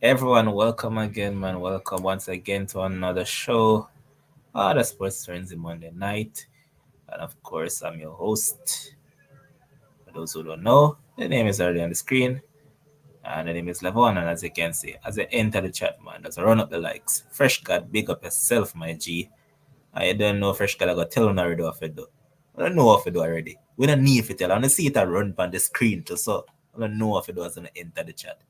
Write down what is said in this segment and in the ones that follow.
Everyone, welcome again, man. Welcome once again to another show. The Sports Turns in Monday night. And of course, I'm your host. For those who don't know, the name is already on the screen. And the name is Levon. And as you can see, as I enter the chat, man, as I run up the likes, Fresh God, big up yourself, my G. I don't know Fresh God, I got tell him already what to do. I don't know what to do already. We don't need to tell. I want to see it run on the screen too, so I don't know what to do as I enter the chat.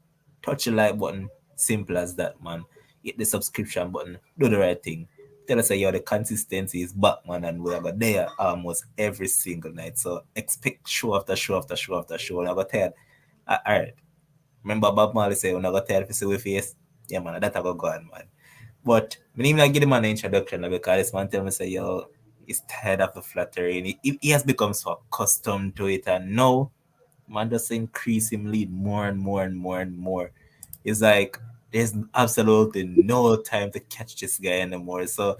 Touch the like button. Simple as that, man. Hit the subscription button. Do the right thing. Tell us that the consistency is back, man, and we are there almost every single night. So expect show after show after show after show. And I got tired. All right. Remember Bob Marley say, when I got tired to see we face? Yeah, man, that I got gone, man. But I even like give him an introduction because this man tell me say, yo, he's tired of the flattery. He has become so accustomed to it, and now man just increase him lead more and more and more and more. It's like there's absolutely no time to catch this guy anymore. So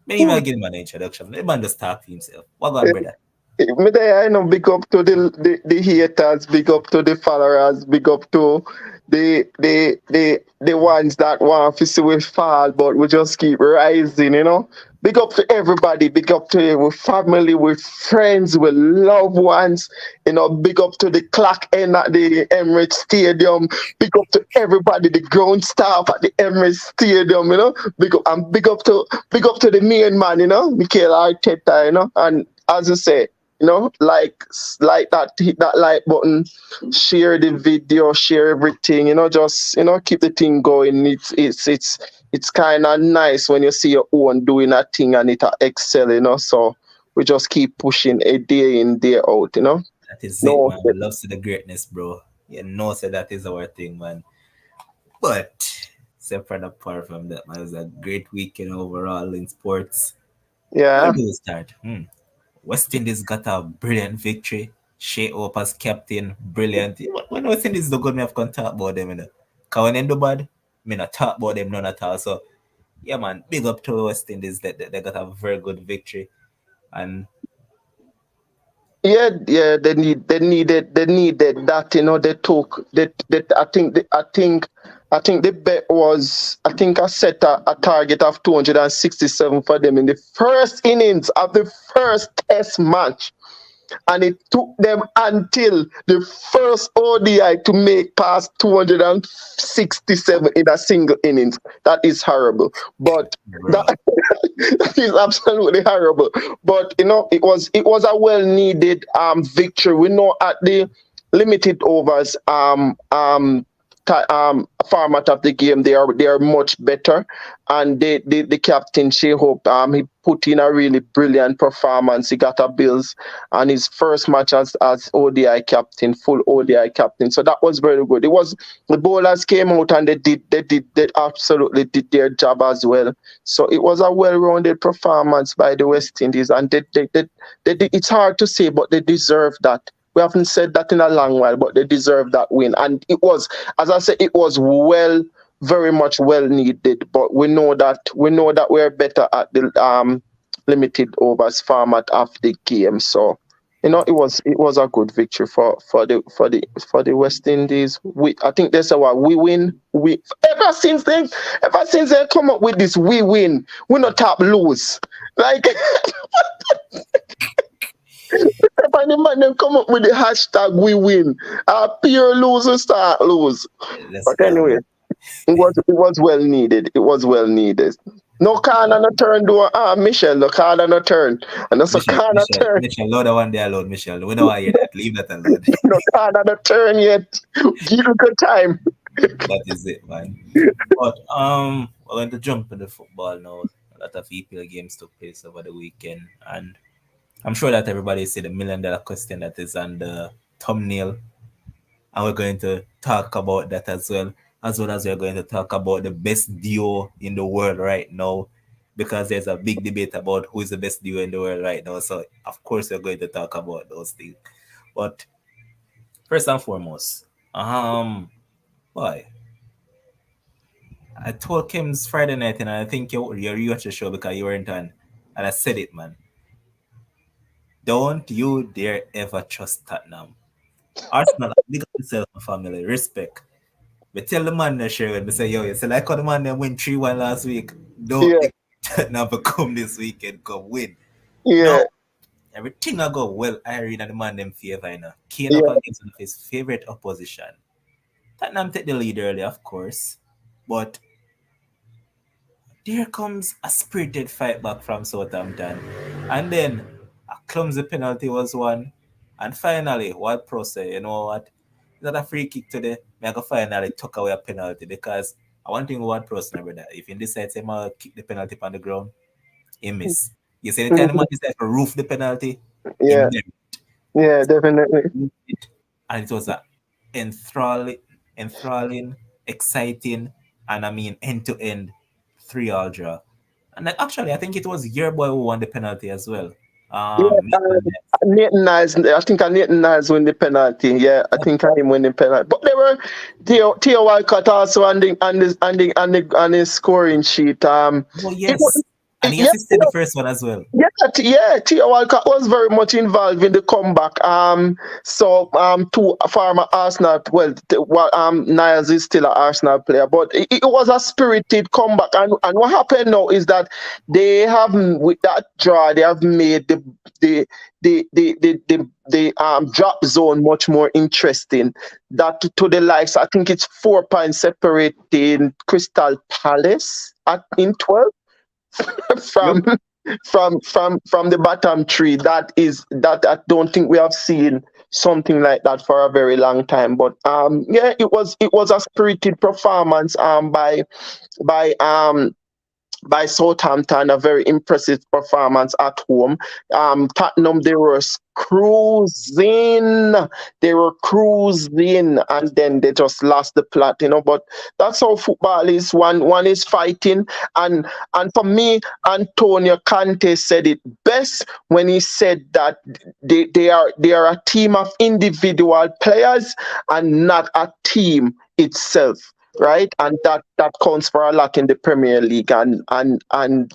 maybe I'll give him an introduction. Let man just talk to himself. What about brother? Me there, big up to the haters, big up to the followers, big up to the ones that want to see we fall, but we just keep rising. Big up to everybody, big up to with family, with friends, with loved ones. Big up to the clock end at the Emirates Stadium, big up to everybody, the ground staff at the Emirates Stadium. Big up to the main man, Mikel Arteta, and as I say, like that, hit that like button, share the video, share everything, just keep the thing going. It's kind of nice when you see your own doing a thing and it excel. So we just keep pushing a day in, day out. That is it, man. We love to the greatness, bro. You know, so that is our thing, man. But separate apart from that, man, it was a great weekend overall in sports. Yeah. Where do we start? West Indies got a brilliant victory. Shea Hope as captain, brilliant. When West Indies do good, me have to talk about them, Because when they do bad, me not talk about them none at all. So, yeah, man, big up to West Indies. They got a very good victory. And yeah, they needed that. They took that. I think the bet was, I set a target of 267 for them in the first innings of the first test match. And it took them until the first ODI to make past 267 in a single innings. That is horrible. But that is absolutely horrible. But it was a well needed victory. We know at the limited overs format of the game, they are much better, and the captain Shea Hope, he put in a really brilliant performance. He got a bills on his first match as ODI captain, full ODI captain. So that was very good. It was the bowlers came out and they absolutely did their job as well. So it was a well-rounded performance by the West Indies, and it's hard to say, but they deserve that. We haven't said that in a long while, but they deserve that win. And it was, as I said, it was very much well needed. But we know that we're better at the limited overs format of the game. So, it was a good victory for the West Indies. I think they say what we win. Ever since they come up with this, we win. We not top lose. Like. If any man them come up with the hashtag we win, pure loser start lose. But anyway, it was well needed. It was well needed. No corner, no turn, do Michelle, no corner, no turn. And that's a corner turn. Michelle, load the one day alone, Michelle. We don't want to hear that. Leave that alone. No corner, no turn yet. Give it good time. That is it, man. But we're going to jump into football now. A lot of EPL games took place over the weekend, and I'm sure that everybody see the $1 million question that is on the thumbnail, and we're going to talk about that as well. as well as we're going to talk about the best duo in the world right now, because there's a big debate about who is the best duo in the world right now. So, of course, we're going to talk about those things. But first and foremost, boy, I told Kim's Friday night, and I think you watched the show because you weren't on, and I said it, man. Don't you dare ever trust Tottenham. Arsenal, big up yourself and family, respect. But tell the man that share and say, yo, you say like how the man that win 3-1 last week. Don't Yeah, Tottenham come this weekend, come win. yeah, No, everything I go well, I read and the man them favor, you know. Kane up yeah, against one of his favorite opposition. Tottenham take the lead early, of course. But there comes a spirited fight back from Southampton. And then a clumsy penalty was won. And finally, what Pro say, you know what? Is that a free kick today? I go finally took away a penalty because I want thing what Pro say, brother. If he decides to kick the penalty on the ground, he miss. You see, anytime the man mhm, decides to roof the penalty, he yeah, merit yeah, definitely. it. And it was a enthralling, enthralling, exciting, and I mean end to end 3-all draw. And then actually, I think it was your boy who won the penalty as well. Yeah, Maitland Niles. Nathan Niles. I think Nathan Niles win the penalty. Yeah, I think I him win the penalty. But they were Theo Walcott also on the scoring sheet. Oh It was yes, and he yeah. assisted the first one as well. Yeah, Theo Walcott was very much involved in the comeback. To former Arsenal, Niles is still an Arsenal player, but it was a spirited comeback. And what happened now is that they have, with that draw, they have made the drop zone much more interesting. That to the likes, I think it's 4 points separating Crystal Palace in 12 Yep. from from the bottom three. That I don't think we have seen something like that for a very long time. But yeah, it was a spirited performance by by Southampton, a very impressive performance at home. Tottenham, they were cruising, and then they just lost the plot, But that's how football is. One is fighting, and for me, Antonio Conte said it best when he said that they are a team of individual players and not a team itself, right? And that counts for a lot in the Premier League. And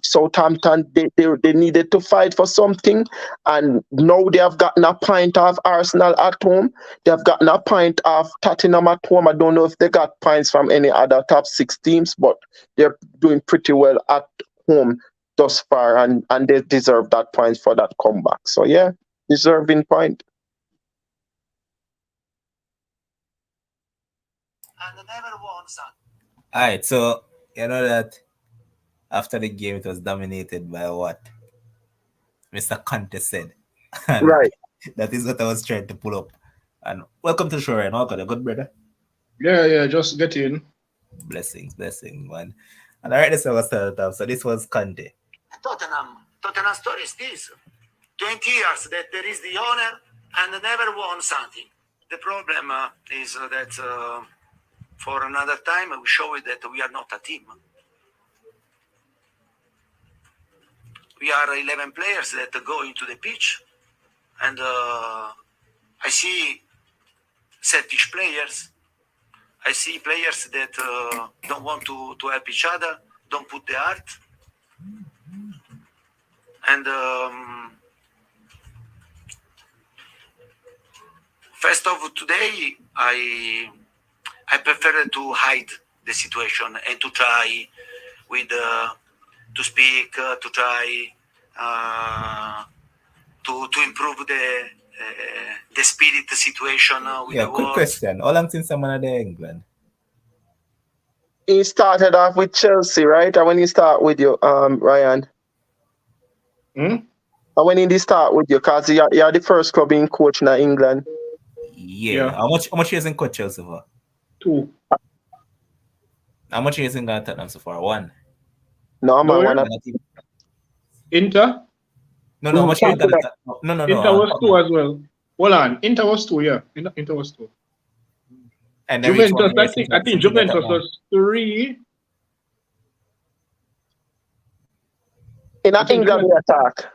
Southampton, they needed to fight for something, and now they have gotten a point of Arsenal at home. They have gotten a point of Tottenham at home. I don't know if they got points from any other top six teams, but they're doing pretty well at home thus far, and they deserve that point for that comeback. So yeah, deserving point. All right, so you know that after the game, it was dominated by what Mr. Conte said, and Right. that is what I was trying to pull up. And welcome to the show, Ryan. Welcome, good brother. Yeah, yeah, just get in. Blessings, blessings, man. And all right, this was started off. So this was Conte. Tottenham story is this: 20 years that there is the owner and never won something. The problem is that for another time we show that we are not a team. We are 11 players that go into the pitch, and I see selfish players. I see players that don't want to help each other, don't put the heart. And first of today, I prefer to hide the situation and to try with to speak, to try to improve the spirit situation with Yeah, the quick words. question. How long since someone at the England? He started off with Chelsea, right? And when he start with you, Ryan. Hmm? And when did he start with you? Because you're the first club being coached in England. Yeah. Yeah, How much years in coach Chelsea for? 2. How much years in Tottenham so far? One. No, man, Nowhere. one of Inter? No, how mm, much years in something like Tottenham? No. Inter was 2 Tottenham. as well. Hold on. Inter was 2, yeah. Inter was 2. And I reached one Juventus, year since I I've think seen that Juventus amount. was 3. In I think England we Juventus, attack.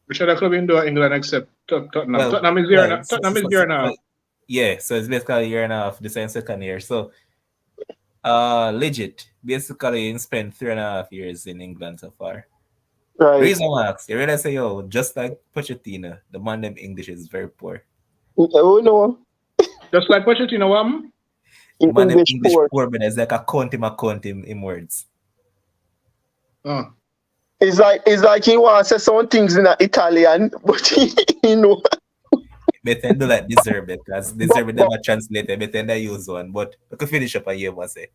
which other club in England except Tottenham? Well, Tottenham is here well, now. Tottenham is here now. yeah, so it's basically a year and a half, the second year. So, legit, basically, you spent 3.5 years in England so far. Right. Reason why I ask, you realize, say, yo, just like Pochettino, the man them English is very poor. Oh no. Just like Pochettino, what? In Man them English English poor. poor, but it's like a count in words. Oh. It's like he wants to say some things in Italian, but he know. But then do like deserve it, because deserve it But never translated, but then they use one. But we could finish up a year, was say.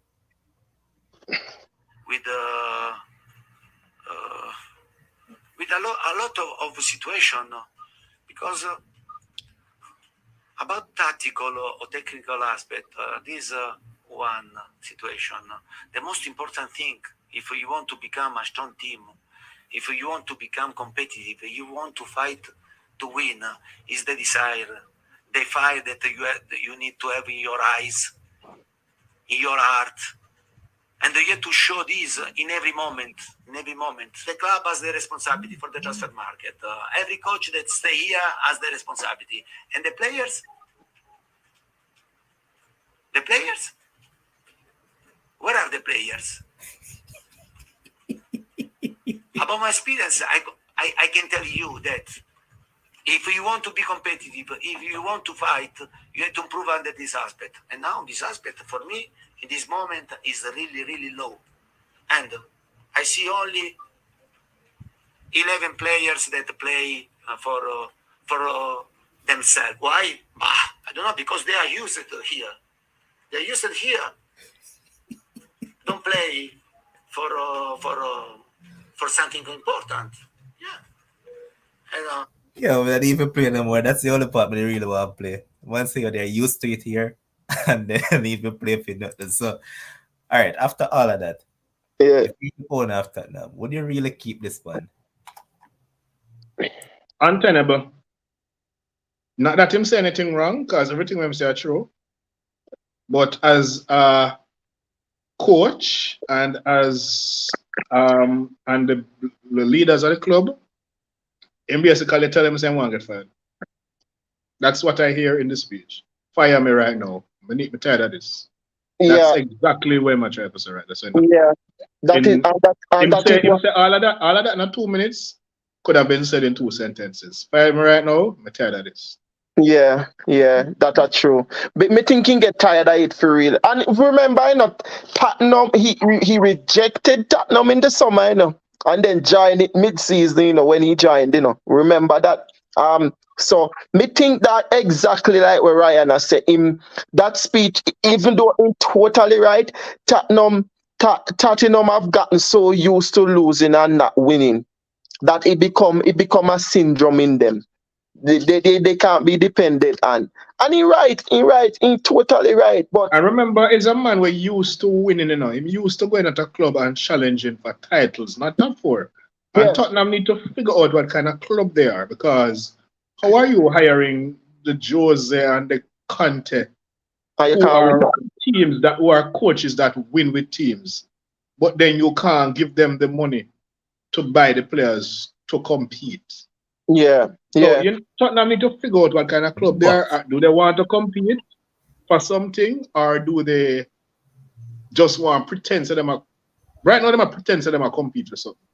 with a lot of situation because about tactical or technical aspect, this one situation. The most important thing, if you want to become a strong team, if you want to become competitive, you want to fight to win, is the desire, the fire that you need to have in your eyes, in your heart. And you have to show this in every moment. In every moment, the club has the responsibility for the transfer market. Every coach that stay here has the responsibility, and the players. Where are the players? About my experience, I can tell you that if you want to be competitive, if you want to fight, you have to improve under this aspect. And now this aspect for me in this moment is really, really low. And I see only 11 players that play for themselves. Why? I don't know, because they are used here. They're used here. Don't play for something important. Yeah. And, Yeah, we don't even play no more. That's the only part they really want to play. Once they're used to it here, and then even play for nothing. So, all right, after all of that, yeah. if you own after now, would you really keep this one? Untenable. Not that him say anything wrong, because everything him say are true. But as a coach and as and the leaders of the club, him basically tell him saying, "I want to get fired." That's what I hear in the speech. Fire me right now. I'm tired of this. That's Yeah. exactly where my try to say right. That's Yeah. That is in, that is him what. say all of that in 2 minutes could have been said in 2 sentences. Fire me right now. I'm tired of this. Yeah, that are true. But me thinking get tired of it for real. And remember, Tottenham, he rejected Tottenham in the summer, and then joined it mid-season, when he joined, Remember that? So me think that exactly like what Ryan has said. Him that speech, even though in totally right, Tottenham have gotten so used to losing and not winning that it become a syndrome in them. They can't be dependent on. And he totally right. But I remember as a man we're used to winning, Him used to going at a club and challenging for titles, not top four. And yeah, Tottenham need to figure out what kind of club they are, because how are you hiring the Jose and the Conte, and you who can't win. are who are coaches that win with teams, but then you can't give them the money to buy the players to compete. Yeah, So yeah. Tottenham need to figure out what kind of club they are. Do they want to compete for something, or do they just want to pretend to them right now? They are pretend to them compete for something,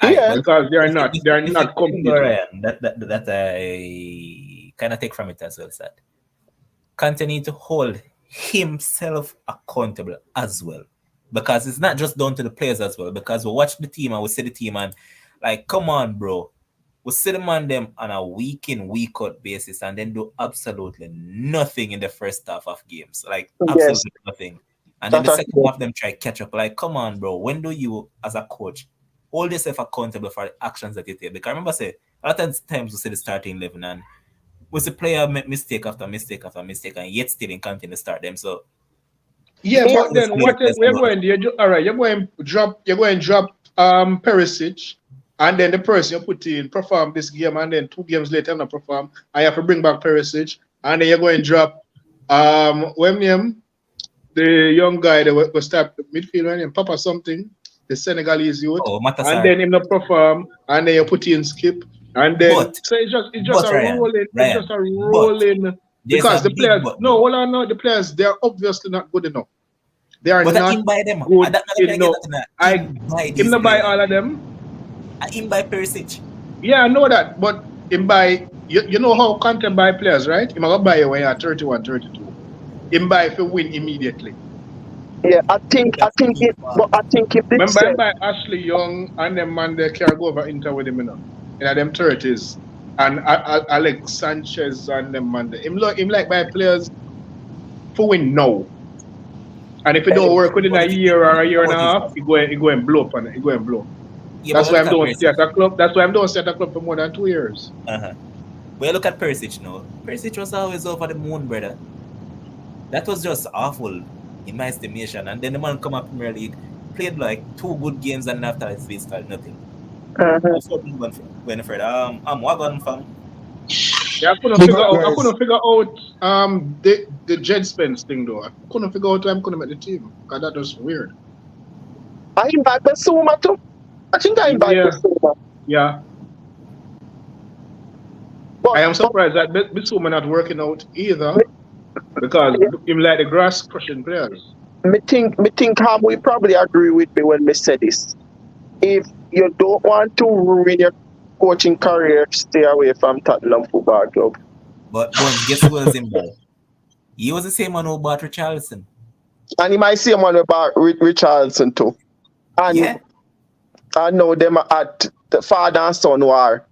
Yeah. because they are not competing. Ryan, that I kind of take from it as well, is that continue to hold himself accountable as well. Because it's not just down to the players as well. Because we watch the team and we see the team and like, come on, bro. We see them on them on a week in, week out basis and then do absolutely nothing in the first half of games. Like Yes. absolutely nothing. And then That the are second true. half them try catch up. Like, come on, bro. When do you as a coach hold yourself accountable for the actions that you take? Because I remember say a lot of times we see the starting 11 and was the player make mistake after mistake after mistake and yet still in continue to start them. So Yeah, Yeah. but then what we're going to all right, you're going to drop Perisic, and then the person you put in perform this game, and then 2 games later not perform. I have to bring back Perisic, and then you're going to drop When him, the young guy that was start midfielder named Papa something, the Senegalese youth, Oh, and Matasar. then him not perform, and then you put in Skip, and then But, so it's just a Ryan, rolling, it's just Ryan, a but, rolling there's because a the big players, but, no, bro. hold on, no, the players they're obviously not good enough. They are But I not in by them. I good don't know if I get enough. that. Na. I In by him these not buy players. all of them. I in by Perisic. Yeah, I know that, but him buy you know how Conte buy players, right? Him gonna buy you when you're 31, 32. Him buy if you win immediately. Yeah, I think Look I at think it, FIFA. but I think if this Remember him said, by Ashley Young and them man they can go over Inter with him, in them 30s. And Alex Sanchez and them man. Him like by players for win now. And if it don't work within But a if you think year or a year and a about this, half, he go and blow up and he go and blow. yeah, but That's when why you I'm look at don't stay Perisic. at a club. That's why I'm don't stay at a club for more than 2 years. Uh-huh. When you look at Perisic now, Perisic was always over the moon, brother. That was just awful in my estimation. And then the man come up Premier League, played like 2 good games, and after his face felt nothing. uh That's what we went for Winifred. I'm wagon fam. Yeah, Big up, I guys. couldn't figure out the Jed Spence thing though. I couldn't figure out why I'm gonna make the team. Cause that was weird. I invite Basuma too. I think I invite Yeah, Basuma. yeah. I But am surprised that Bissouma not working out either because him like the grass crushing players. me think we probably agree with me when me say this. If you don't want to ruin your coaching career, stay away from Tottenham Football Club. But Bones, guess who else in there? He was the same one who bought Richarlison. And you might see him on about Richardson too. And Yeah. I know them at the father and son war.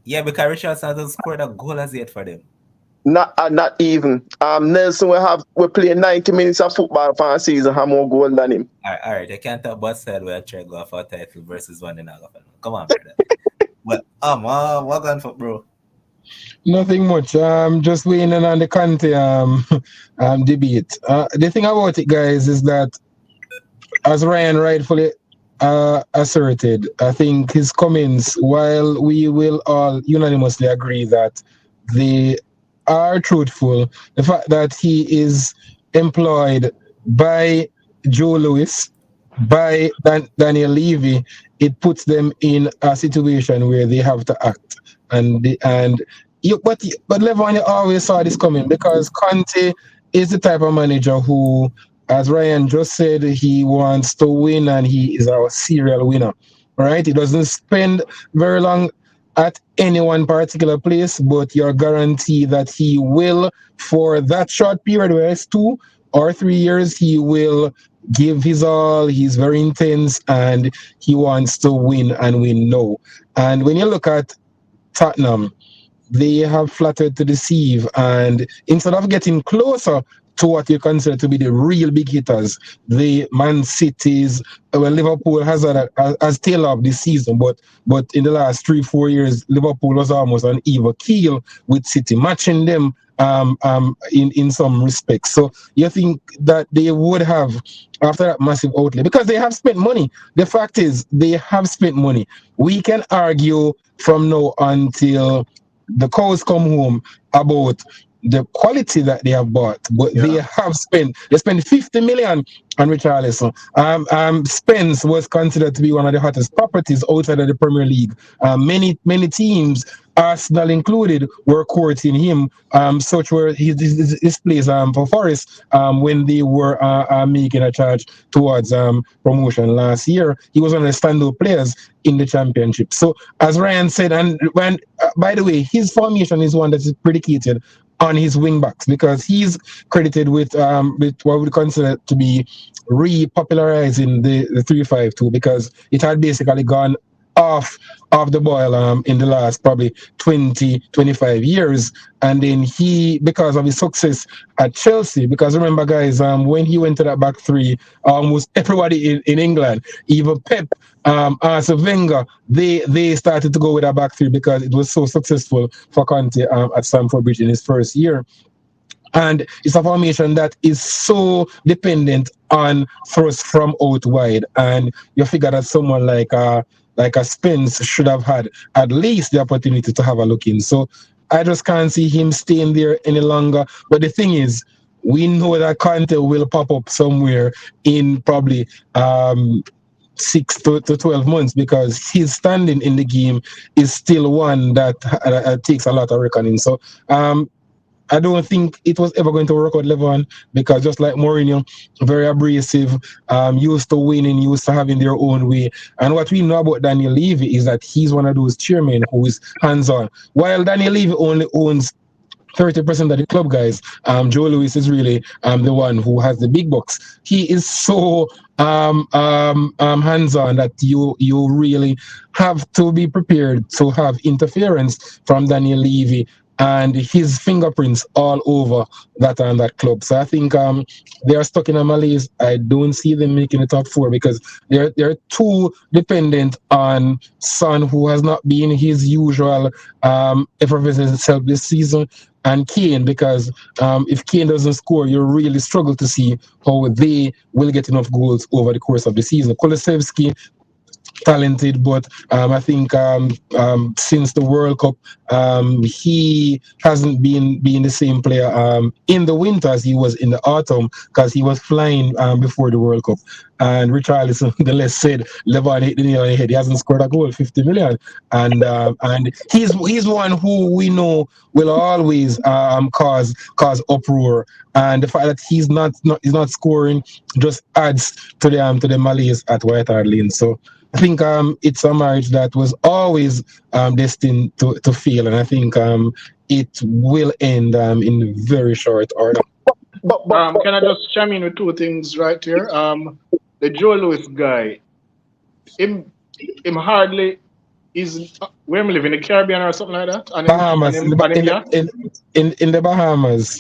Yeah, because Richarlison hasn't scored a goal as yet for them. Not even. Nelson we play 90 minutes of football for a season, have more goal than him. All right. I can't talk about side where I try to go for a title versus one in Alabama. Come on, brother. But what going for, bro? Nothing much. Just weighing in on the Conte debate. The thing about it, guys, is that as Ryan rightfully asserted, I think his comments, while we will all unanimously agree that they are truthful, the fact that he is employed by Joe Lewis, by Daniel Levy, it puts them in a situation where they have to act. But Levon, you always saw this coming because Conte is the type of manager who, as Ryan just said, he wants to win and he is a serial winner. Right? He doesn't spend very long at any one particular place, but you're guaranteed that he will, for that short period, where it's 2 or 3 years, he will give his all. He's very intense and he wants to win and win now. And when you look at Tottenham, they have flattered to deceive, and instead of getting closer to what you consider to be the real big hitters, the Man Cities, well, Liverpool has tail off this season, but in the last 3-4 years, Liverpool was almost on even keel with City, matching them in some respects. So you think that they would have, after that massive outlay, because they have spent money. The fact is, they have spent money. We can argue from now until the cows come home about the quality that they have bought, but Yeah. they spent 50 million on Richarlison. Spence was considered to be one of the hottest properties outside of the Premier League. Many teams, Arsenal included, were courting him. Such were his plays for Forest when they were making a charge towards promotion last year. He was one of the standout players in the championship. So, as Ryan said, and when by the way, his formation is one that is predicated on his wing backs because he's credited with what we consider to be repopularizing the 3-5-2 because it had basically gone off the boil in the last probably 20-25 years. And then he, because of his success at Chelsea, because remember guys, when he went to that back three, almost everybody in England, even Pep, Arsene Wenger, they started to go with that back three because it was so successful for Conte at Stamford Bridge in his first year. And it's a formation that is so dependent on thrust from out wide. And you figure that someone like a Spence should have had at least the opportunity to have a look in. So I just can't see him staying there any longer. But the thing is, we know that Conte will pop up somewhere in probably 6 to 12 months, because his standing in the game is still one that takes a lot of reckoning. So I don't think it was ever going to work out Levon, because just like Mourinho, very abrasive, used to winning, used to having their own way. And what we know about Daniel Levy is that he's one of those chairmen who is hands-on. While Daniel Levy only owns 30% of the club, guys, Joe Louis is really the one who has the big bucks. He is so hands-on that you really have to be prepared to have interference from Daniel Levy and his fingerprints all over that club. So I think they are stuck in a malaise. I don't see them making the top four, because they're too dependent on Son, who has not been his usual effervescent self this season, and Kane, because if Kane doesn't score, you really struggle to see how they will get enough goals over the course of the season. Kulusevski, talented, but I think since the World Cup, he hasn't been the same player in the winter as he was in the autumn, because he was flying before the World Cup. And Richarlison, the less said, Levon hit the nail on the head. He hasn't scored a goal, 50 million, and he's one who we know will always cause uproar. And the fact that he's not scoring just adds to the malaise at White Hart Lane. So I think it's a marriage that was always destined to fail, and I think it will end in very short order. Can I just chime in with two things right here? The Joe Louis guy, him hardly is where him live in the Caribbean or something like that. Bahamas, in the Bahamas.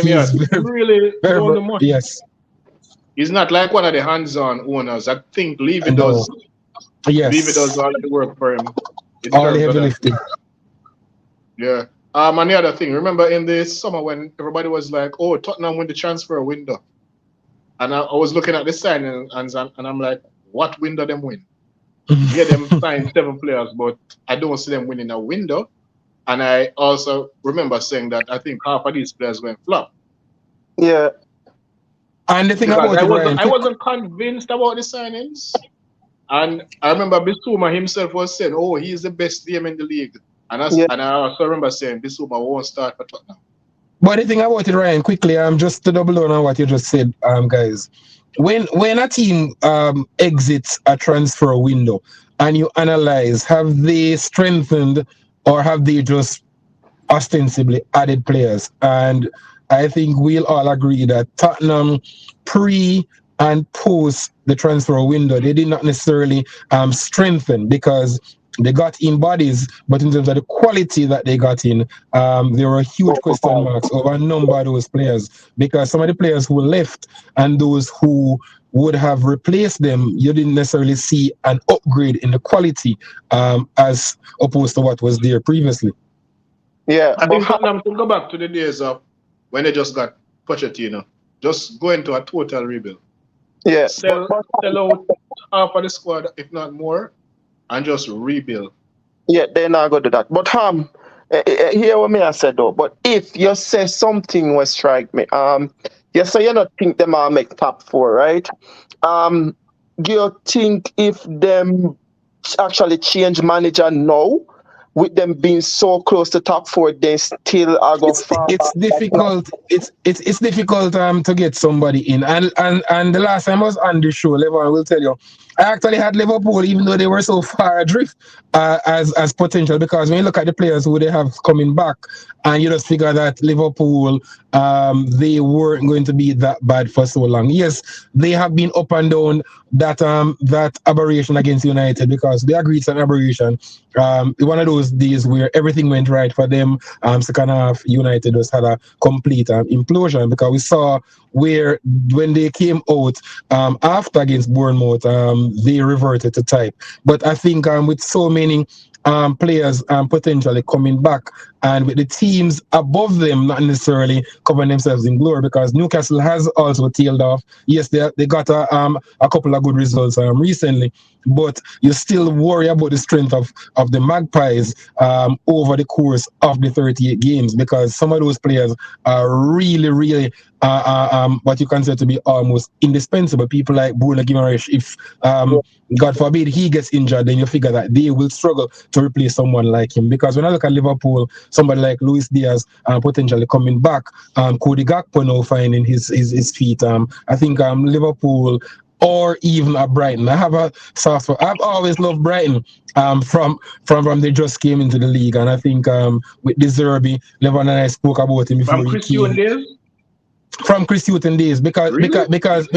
He's really doing the money. Yes. He's not like one of the hands-on owners. I think Levy does. Yes. Levy does all the work for him. All the heavy lifting. Yeah. And the other thing, remember in the summer when everybody was like, "Oh, Tottenham win the transfer window," and I was looking at the signing and I'm like, "What window them win?" Yeah, them signed 7 players, but I don't see them winning a window. And I also remember saying that I think half of these players went flop. Yeah. And the thing because about I wasn't convinced about the signings. And I remember Bissouma himself was saying, "Oh, he's the best DM in the league." And I also remember saying Bissouma won't start for Tottenham. But the thing about it, Ryan, quickly, just to double down on what you just said, guys. When a team exits a transfer window and you analyze, have they strengthened or have they just ostensibly added players? And I think we'll all agree that Tottenham pre and post the transfer window, they did not necessarily strengthen, because they got in bodies, but in terms of the quality that they got in, there were huge question marks over a number of those players, because some of the players who left and those who would have replaced them, you didn't necessarily see an upgrade in the quality as opposed to what was there previously. Yeah, I think Tottenham to go back to the days of when they just got Pochettino, just go into a total rebuild. Yeah, sell out half of the squad, if not more, and just rebuild. Yeah, they're not going to do that. But hear what me I said though. But if you say something will strike me, you say you don't think them all make top 4, right? Do you think if them actually change manager now, with them being so close to top 4, they still are going far? It's difficult. It's difficult to get somebody in. And the last time I was on the show, Levon will tell you, I actually had Liverpool, even though they were so far adrift, as potential, because when you look at the players who they have coming back, and you just figure that Liverpool, they weren't going to be that bad for so long. Yes, they have been up and down that aberration against United, because they agreed it's an aberration. One of those days where everything went right for them. Second half, United just had a complete implosion, because we saw where when they came out after against Bournemouth, they reverted to type. But I think with so many players potentially coming back, and with the teams above them not necessarily covering themselves in glory, because Newcastle has also tailed off. Yes, they got a couple of good results recently, but you still worry about the strength of the Magpies over the course of the 38 games, because some of those players are really, really what you consider to be almost indispensable. People like Bruno Guimaraes, if God forbid he gets injured, then you figure that they will struggle to replace someone like him. Because when I look at Liverpool, somebody like Luis Diaz potentially coming back, Cody Gakpo now finding his feet. I think Liverpool or even at Brighton. I have a soft spot. I've always loved Brighton from they just came into the league, and I think with De Zerbi, Levon and I spoke about him before From he Chris came. days? From Chris Hughton days, because Really? because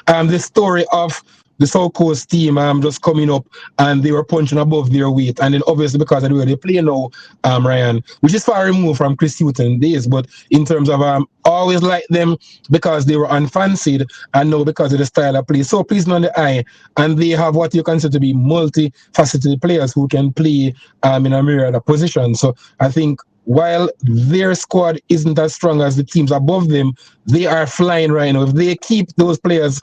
the story of the South Coast team just coming up and they were punching above their weight, and then obviously because of the way they play now, Ryan, which is far removed from Chris Hughton days, but in terms of always like them because they were unfancied, and now because of the style of play so pleasing on the eye, and they have what you consider to be multifaceted players who can play in a myriad of positions. So I think while their squad isn't as strong as the teams above them, they are flying right now. If they keep those players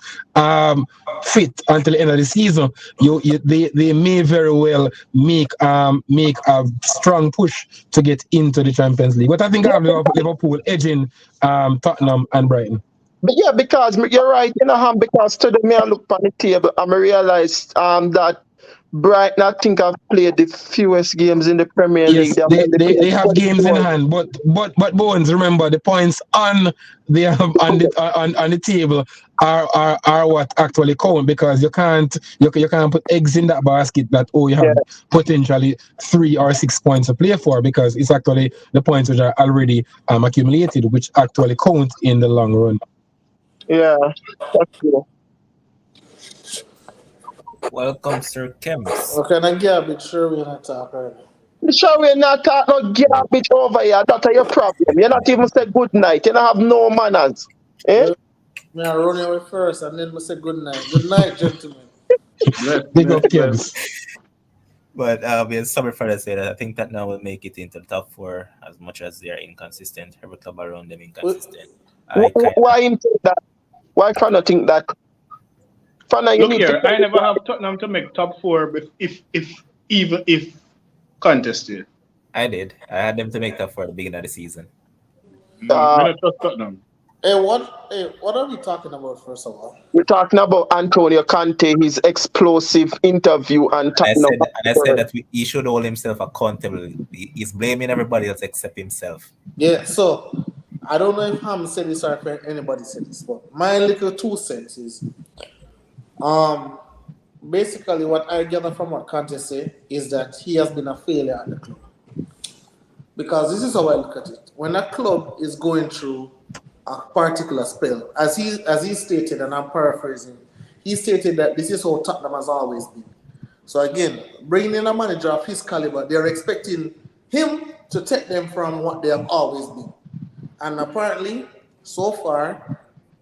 fit until the end of the season, they may very well make a strong push to get into the Champions League. But I think I have Liverpool edging Tottenham and Brighton. But yeah, because you're right, because today me I look on the table and I realized that Brighton, I think, have played the fewest games in the Premier League. Yes, they have games in hand, but Bones, remember the points on the table are what actually count, because you can't put eggs in that basket that you have potentially 3 or 6 points to play for, because it's actually the points which are already accumulated, which actually count in the long run. Yeah, that's true. Welcome, Sir Kems. Okay, now garbage, sure we're not talking right. Sure, we're not talking no garbage over here. That's your problem. You're not even say good night. You don't have no manners. Eh? Well, me I run away first and then we say good night. Good night, gentlemen. Big up, Kems. But yeah, sorry for that. Say that I think that now will make it into the top 4 as much as they are inconsistent. Every club around them inconsistent. Why you think that? Why can I think that? Look here, I never have Tottenham to make top 4 if contested. I did. I had them to make top 4 at the beginning of the season. I don't trust Tottenham. Hey, what are we talking about first of all? We're talking about Antonio Conte, his explosive interview, and I said that he should hold himself accountable. He's blaming everybody else except himself. Yeah, so I don't know if Ham said this or if anybody said this, but my little 2 cents is basically what I gather from what Conte said is that he has been a failure at the club. Because this is how I look at it. When a club is going through a particular spell, as he stated, and I'm paraphrasing, he stated that this is how Tottenham has always been. So again, bringing in a manager of his caliber, they're expecting him to take them from what they have always been. And apparently, so far,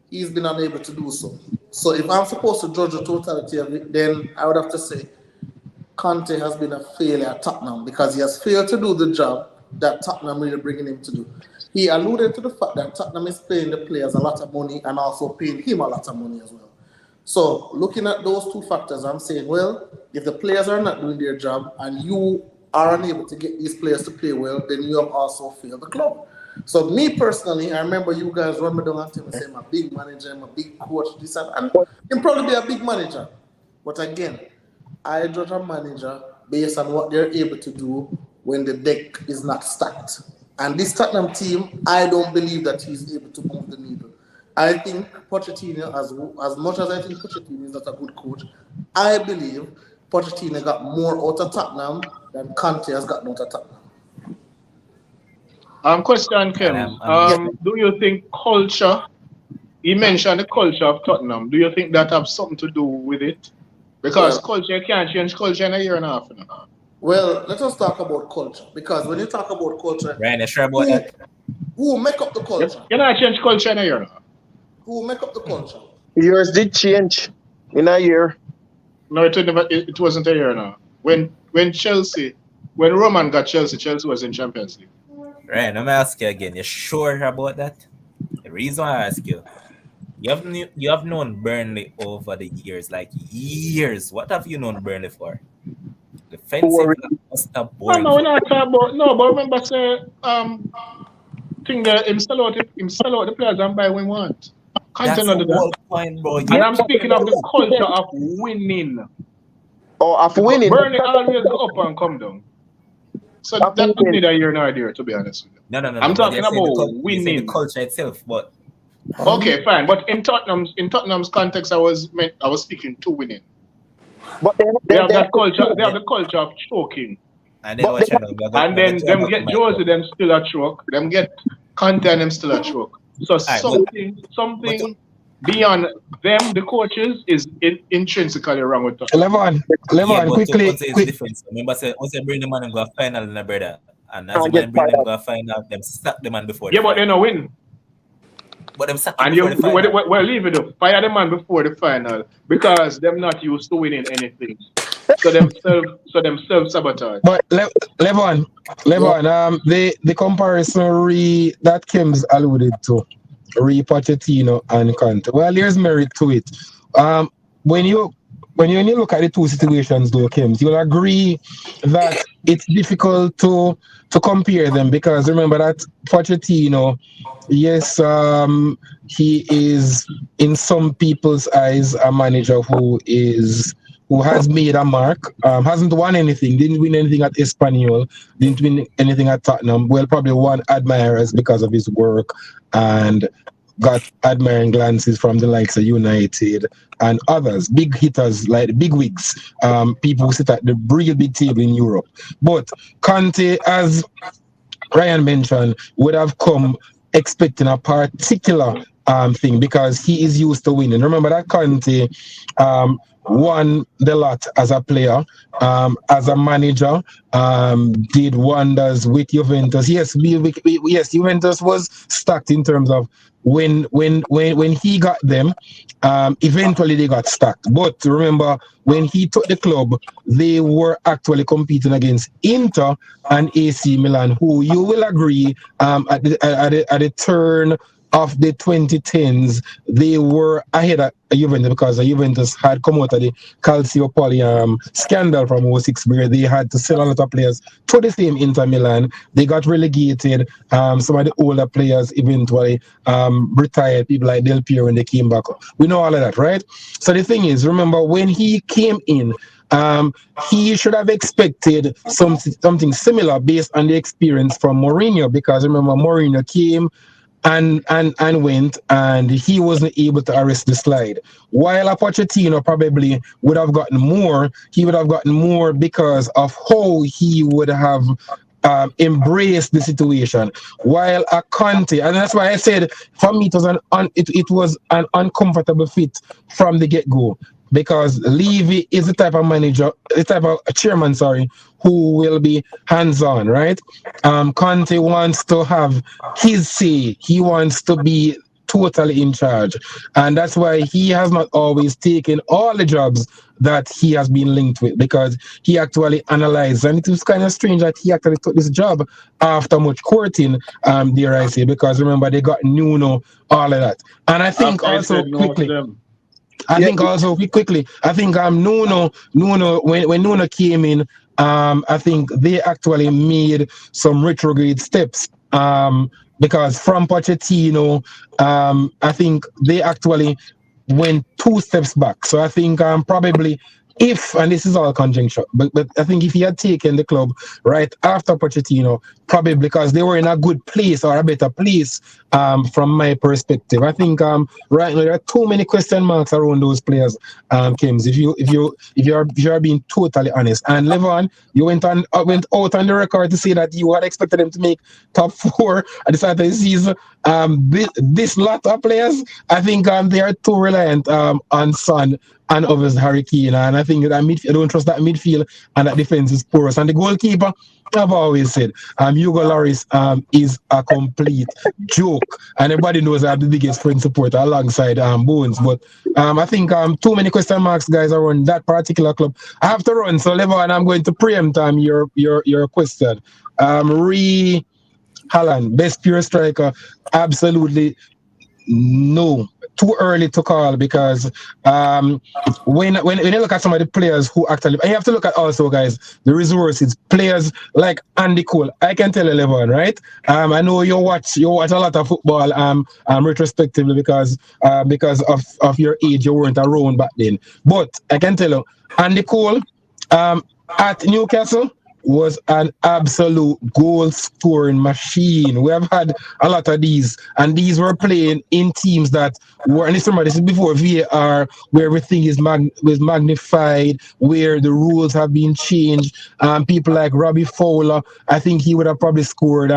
he's been unable to do so. So if I'm supposed to judge the totality of it, then I would have to say Conte has been a failure at Tottenham because he has failed to do the job that Tottenham really bringing him to do. He alluded to the fact that Tottenham is paying the players a lot of money and also paying him a lot of money as well. So looking at those 2 factors, I'm saying, well, if the players are not doing their job and you are unable to get these players to play well, then you have also failed the club. So me personally, I remember you guys run me down and tell me, say, I'm a big manager, I'm a big coach, this and he'll probably be a big manager. But again, I judge a manager based on what they're able to do when the deck is not stacked. And this Tottenham team, I don't believe that he's able to move the needle. I think Pochettino, as much as I think Pochettino is not a good coach, I believe Pochettino got more out of Tottenham than Conte has gotten out of Tottenham. Question, Kim. Do you think culture, he mentioned the culture of Tottenham, do you think that has something to do with it? Because culture, you can't change culture in a year and a half now. Well, let us talk about culture. Because when you talk about culture, Ryan, sure about that? Who make up the culture? You cannot change culture in a year now. Who make up the culture? Yours did change in a year. No, it wasn't a year now. When Roman got Chelsea, Chelsea was in Champions League. Ryan, let me ask you again. You sure about that? The reason why I ask you, you have known Burnley over the years, like years. What have you known Burnley for? Defensive, No, we're not talking about. No, but remember, say, thing that him sell out the players and buy when he want. Conte That's not the do that. whole point, bro. And You I'm speaking of the culture of winning. Or of winning. Burnley always go up and come down. So Of that was winning. neither here nor there, to be honest with you. no. I'm But talking about you're saying the winning. culture itself, but Okay, fine. But in Tottenham's context, I was speaking to winning. But They have that culture. They have the culture of choking. and then But what they- channel? And then them get Josie, them still a choke. Them get Conte, and them still a choke. So something beyond them, the coaches, is intrinsically wrong with Tottenham. Yeah, but to Quickly, Conte is quick. different. So remember, say, once they bring the man and go a final, and brother, and as the Can't get man bring them fired. go a final, them sack the man before. Yeah, the but they final. no win. But them sack him And before you the final. well leave it up. Fire the man before the final because them not used to winning anything. So them self sabotage. But Levon, the comparison that Kim's alluded to, Pochettino and Conte. Well, there's merit to it. When you look at the two situations, though, Kims, you'll agree that it's difficult to compare them because remember that Pochettino, yes, he is in some people's eyes a manager who has made a mark, hasn't won anything, didn't win anything at Espanyol, didn't win anything at Tottenham. Well, probably won admirers because of his work and got admiring glances from the likes of United and others, big hitters like the big wigs, people who sit at the real big table in Europe. But Conte, as Ryan mentioned, would have come expecting a particular thing because he is used to winning. Remember that Conte won the lot as a player, as a manager, did wonders with Juventus. Yes, yes, Juventus was stacked in terms of when he got them, eventually they got stacked. But remember, when he took the club, they were actually competing against Inter and AC Milan, who you will agree at the turn of the 2010s, they were ahead of Juventus because Juventus had come out of the Calciopoli scandal from 06 where they had to sell a lot of players to the same Inter Milan. They got relegated. Some of the older players eventually retired, people like Del Piero when they came back. We know all of that, right? So the thing is, remember, when he came in, he should have expected something similar based on the experience from Mourinho because remember, Mourinho came and went, and he wasn't able to arrest the slide. While a Pochettino probably would have gotten more, he would have gotten more because of how he would have embraced the situation. While a Conte, and that's why I said for me it was an uncomfortable fit from the get-go. Because Levy is the type of manager, the type of chairman, who will be hands-on, right? Conte wants to have his say. He wants to be totally in charge. And that's why he has not always taken all the jobs that he has been linked with because he actually analyzed. And it was kind of strange that he actually took this job after much courting, dare I say, because remember, they got Nuno, all of that. And I think also quickly... I think Nuno when Nuno came in, I think they actually made some retrograde steps. Because from Pochettino, I think they actually went 2 steps back. So I think probably and this is all conjecture, but I think if he had taken the club right after Pochettino, probably because they were in a good place or a better place from my perspective. I think right now there are too many question marks around those players, Kims. If you are being totally honest. And Levon, you went out on the record to say that you had expected them to make top 4 at the start of the season. This lot of players, I think they are too reliant on Son and obviously Harry Kane, and I think that I don't trust that midfield and that defense is porous. And the goalkeeper, I've always said, Hugo Lloris is a complete joke, and everybody knows I'm the biggest friend supporter alongside Bones. But I think too many question marks, guys, around that particular club. I have to run, so Levon, I'm going to preempt your question. Haaland, best pure striker, absolutely no. too early to call because when you look at some of the players who actually, and you have to look at also, guys, the resources. Players like Andy Cole, I can tell you, Levon, right? I know you watch a lot of football retrospectively because of your age, you weren't around back then. But I can tell you, Andy Cole at Newcastle was an absolute goal scoring machine. We have had a lot of these, and these were playing in teams that were, and this is before VAR, where everything was magnified, where the rules have been changed. People like Robbie Fowler, I think he would have probably scored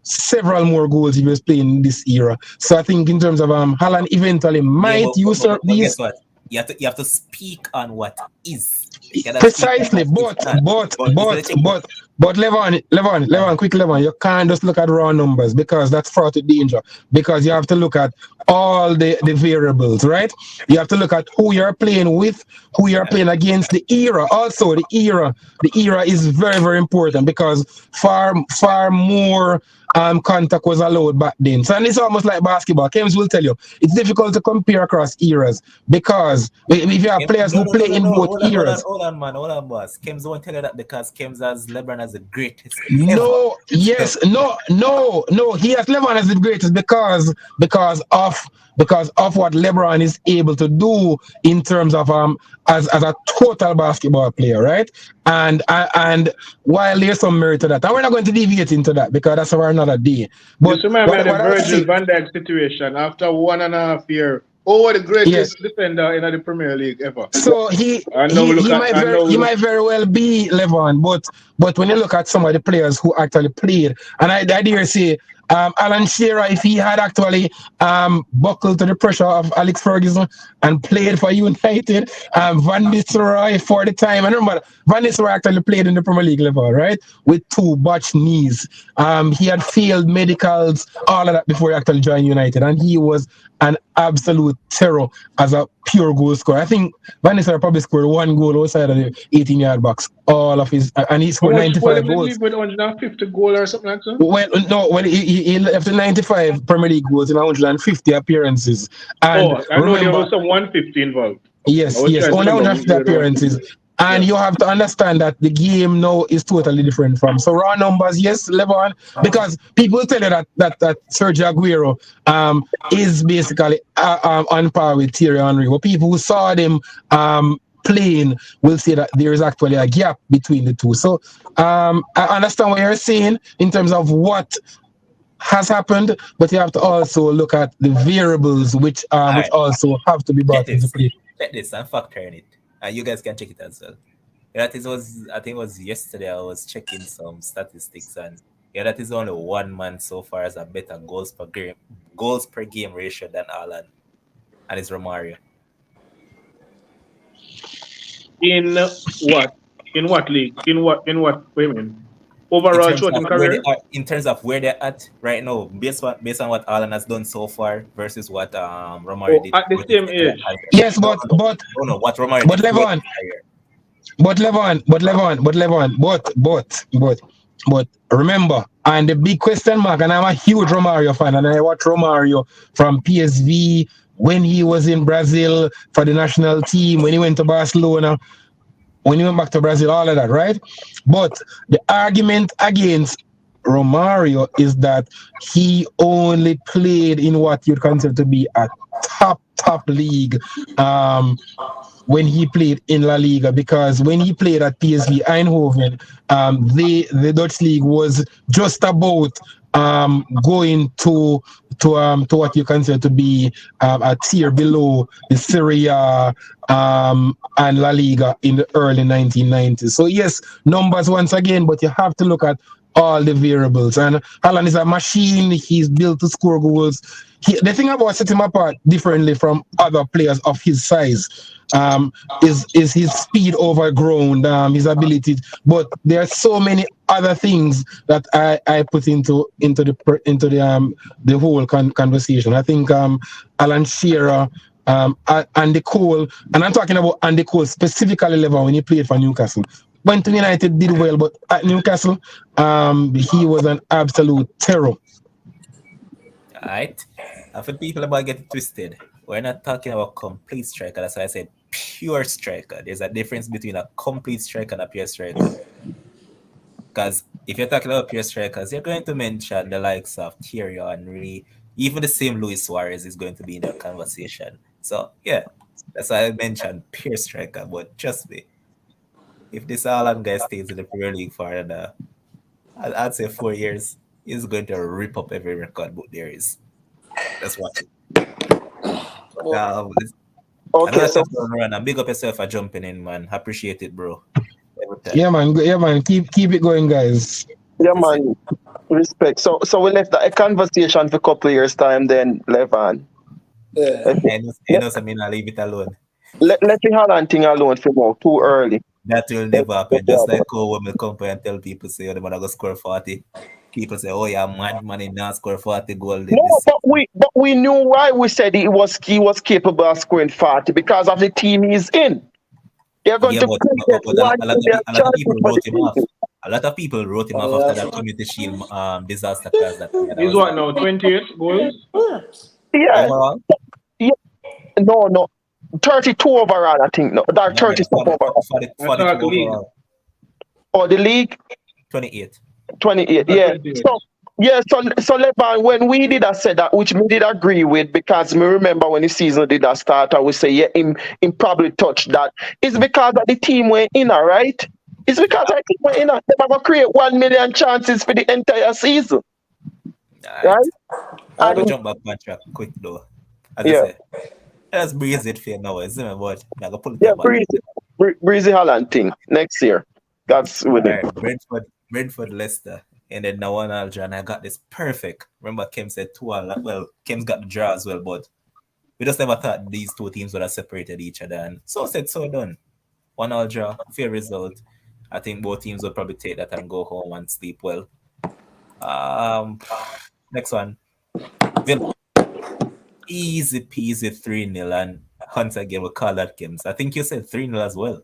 several more goals if he was playing in this era. So I think in terms of Haaland eventually Yeah, might usurp but these. guess what? You have to speak on what is. You cannot speak on Precisely, what is but not. but But it's gonna but take you. but but Levon, quick Levon, you can't just look at raw numbers because that's fraught with danger. Because you have to look at all the variables, right? You have to look at who you're playing with, who you're playing against, the era. Also, the era is very, very important because far more contact was allowed back then. So and it's almost like basketball. James will tell you it's difficult to compare across eras because if you have players No, who no, no, play no, in no. both Hold on, eras. man. Hold on, boss. Kems won't tell you that because Kems has LeBron as the greatest ever. No, So, yes, no. He has LeBron as the greatest because of what LeBron is able to do in terms of as a total basketball player, right? And while there's some merit to that, and we're not going to deviate into that because that's for another day. But This reminds me of what the what I'll Virgil say, van Dijk situation after 1.5 year. Oh, the yes. greatest defender in the Premier League ever. So he And now he look he at might and very now he look. might very well be Levon, but when you look at some of the players who actually played, and I dare say Alan Shearer, if he had actually buckled to the pressure of Alex Ferguson and played for United, Van Nistelrooy for the time. And remember, Van Nistelrooy actually played in the Premier League level, right? With 2 botched knees. He had failed medicals, all of that before he actually joined United, and he was an absolute terror as a pure goal scorer. I think Van Nistelrooy probably scored 1 goal outside of the 18-yard box. All of his, and he How scored much goal 95 did he goals. leave with 150 goal or something like that? Well, no, well, he left 95 Premier League goals in 150 appearances. And Oh, I know there remember, was some 150 involved. I yes, was yes, trying to only remember 150 where the appearances. 150. And Yeah. you have to understand that the game now is totally different from. So raw numbers, yes, Levon, because people tell you that Sergio Aguero is basically on par with Thierry Henry. But people who saw them playing will say that there is actually a gap between the two. So I understand what you're saying in terms of what has happened, but you have to also look at the variables all which right, also have to be check brought into this. play. Check this. I'm factoring it. And you guys can check it as well. Yeah, I think it was yesterday I was checking some statistics and yeah, that is only one man so far as a better goals per game ratio than Haaland and it's Romario. In what? In what league? In what women? In Overall terms of shooting where they career? are, in terms of where they're at right now, based on what Haaland has done so far versus what Romario Oh, did at the throughout his same entire age. career. Yes, No, but no, no, but no, no. What Romario but did throughout Levon, his career. but remember, and the big question mark, and I'm a huge Romario fan, and I watch Romario from PSV when he was in Brazil for the national team, when he went to Barcelona, when he went back to Brazil, all of that, right? But the argument against Romario is that he only played in what you'd consider to be a top league when he played in La Liga, because when he played at PSV Eindhoven, the Dutch league was just about going to what you consider to be a tier below the Serie A and La Liga in the early 1990s. So yes, numbers once again, but you have to look at all the variables. And Haaland is a machine. He's built to score goals. The thing about setting him apart differently from other players of his size is his speed over ground, his ability. But there are so many other things that I put into the whole conversation. I think Alan Shearer, Andy Cole, and I'm talking about Andy Cole specifically level when he played for Newcastle. Went to United, did well, but at Newcastle, he was an absolute terror. All right. For people about get it twisted. we're not talking about complete striker. That's why I said pure striker. There's a difference between a complete striker and a pure striker. Because if you're talking about pure strikers, you're going to mention the likes of Thierry Henry, even the same Luis Suarez is going to be in that conversation. So yeah, that's why I mentioned pure striker. But trust me, if this Haaland guy stays in the Premier League for another, I'd say 4 years, he's going to rip up every record book there is. Let's watch it. Well, I know Okay, that's so just going run. And big up yourself for jumping in, man. Appreciate it, bro. Every time. Yeah, man. Keep it going, guys. yeah, That's it. man, respect. So we left a conversation for a couple of years time. Then Levan, yeah. let I know something, I'll leave it alone. let the Haaland thing alone for more. Too early. That will never happen. Just like how when we come and tell people, say, oh, they're going to go score 40. People say, oh, yeah, mad man, he now score 40 goals No, this but we knew why we said he was capable of scoring 40 because of the team he's in. They're going Yeah, to but create one million a lot of chances people for the wrote him off. season. A lot of people wrote him off after Yeah. that Community Shield disaster class that he had. I He's was what like, now? 28 goals? Yeah, overall, yeah, no, 32 overall. I think no, that no, man, 30 overall. 42 Attack league. overall, Or the league 28. 28. Attack Yeah. 28. So Levan, when we did I said that, which we did agree with, because me remember when the season did that start, I would say yeah, him probably touched that. It's because of the team went in, all right. It's because of the team went in. They gonna create 1 million chances for the entire season, All right? right. I We'll And don't. jump back on track quick, though. As I yeah, say, let's breeze it for now, isn't it? But I'm going to pull it yeah, back. breezy Haaland thing next year. That's with All it. right, Brentford, Leicester. And then now one Alger, and I got this perfect. Remember, Kim said 2-2. Well, Kim's got the draw as well, but we just never thought these two teams would have separated each other. And so said, so done. 1-1 draw, fair result. I think both teams will probably take that and go home and sleep well. Um, Next one, Villa. Easy peasy 3-0. And Hunter again will call that games. I think you said 3-0 as well.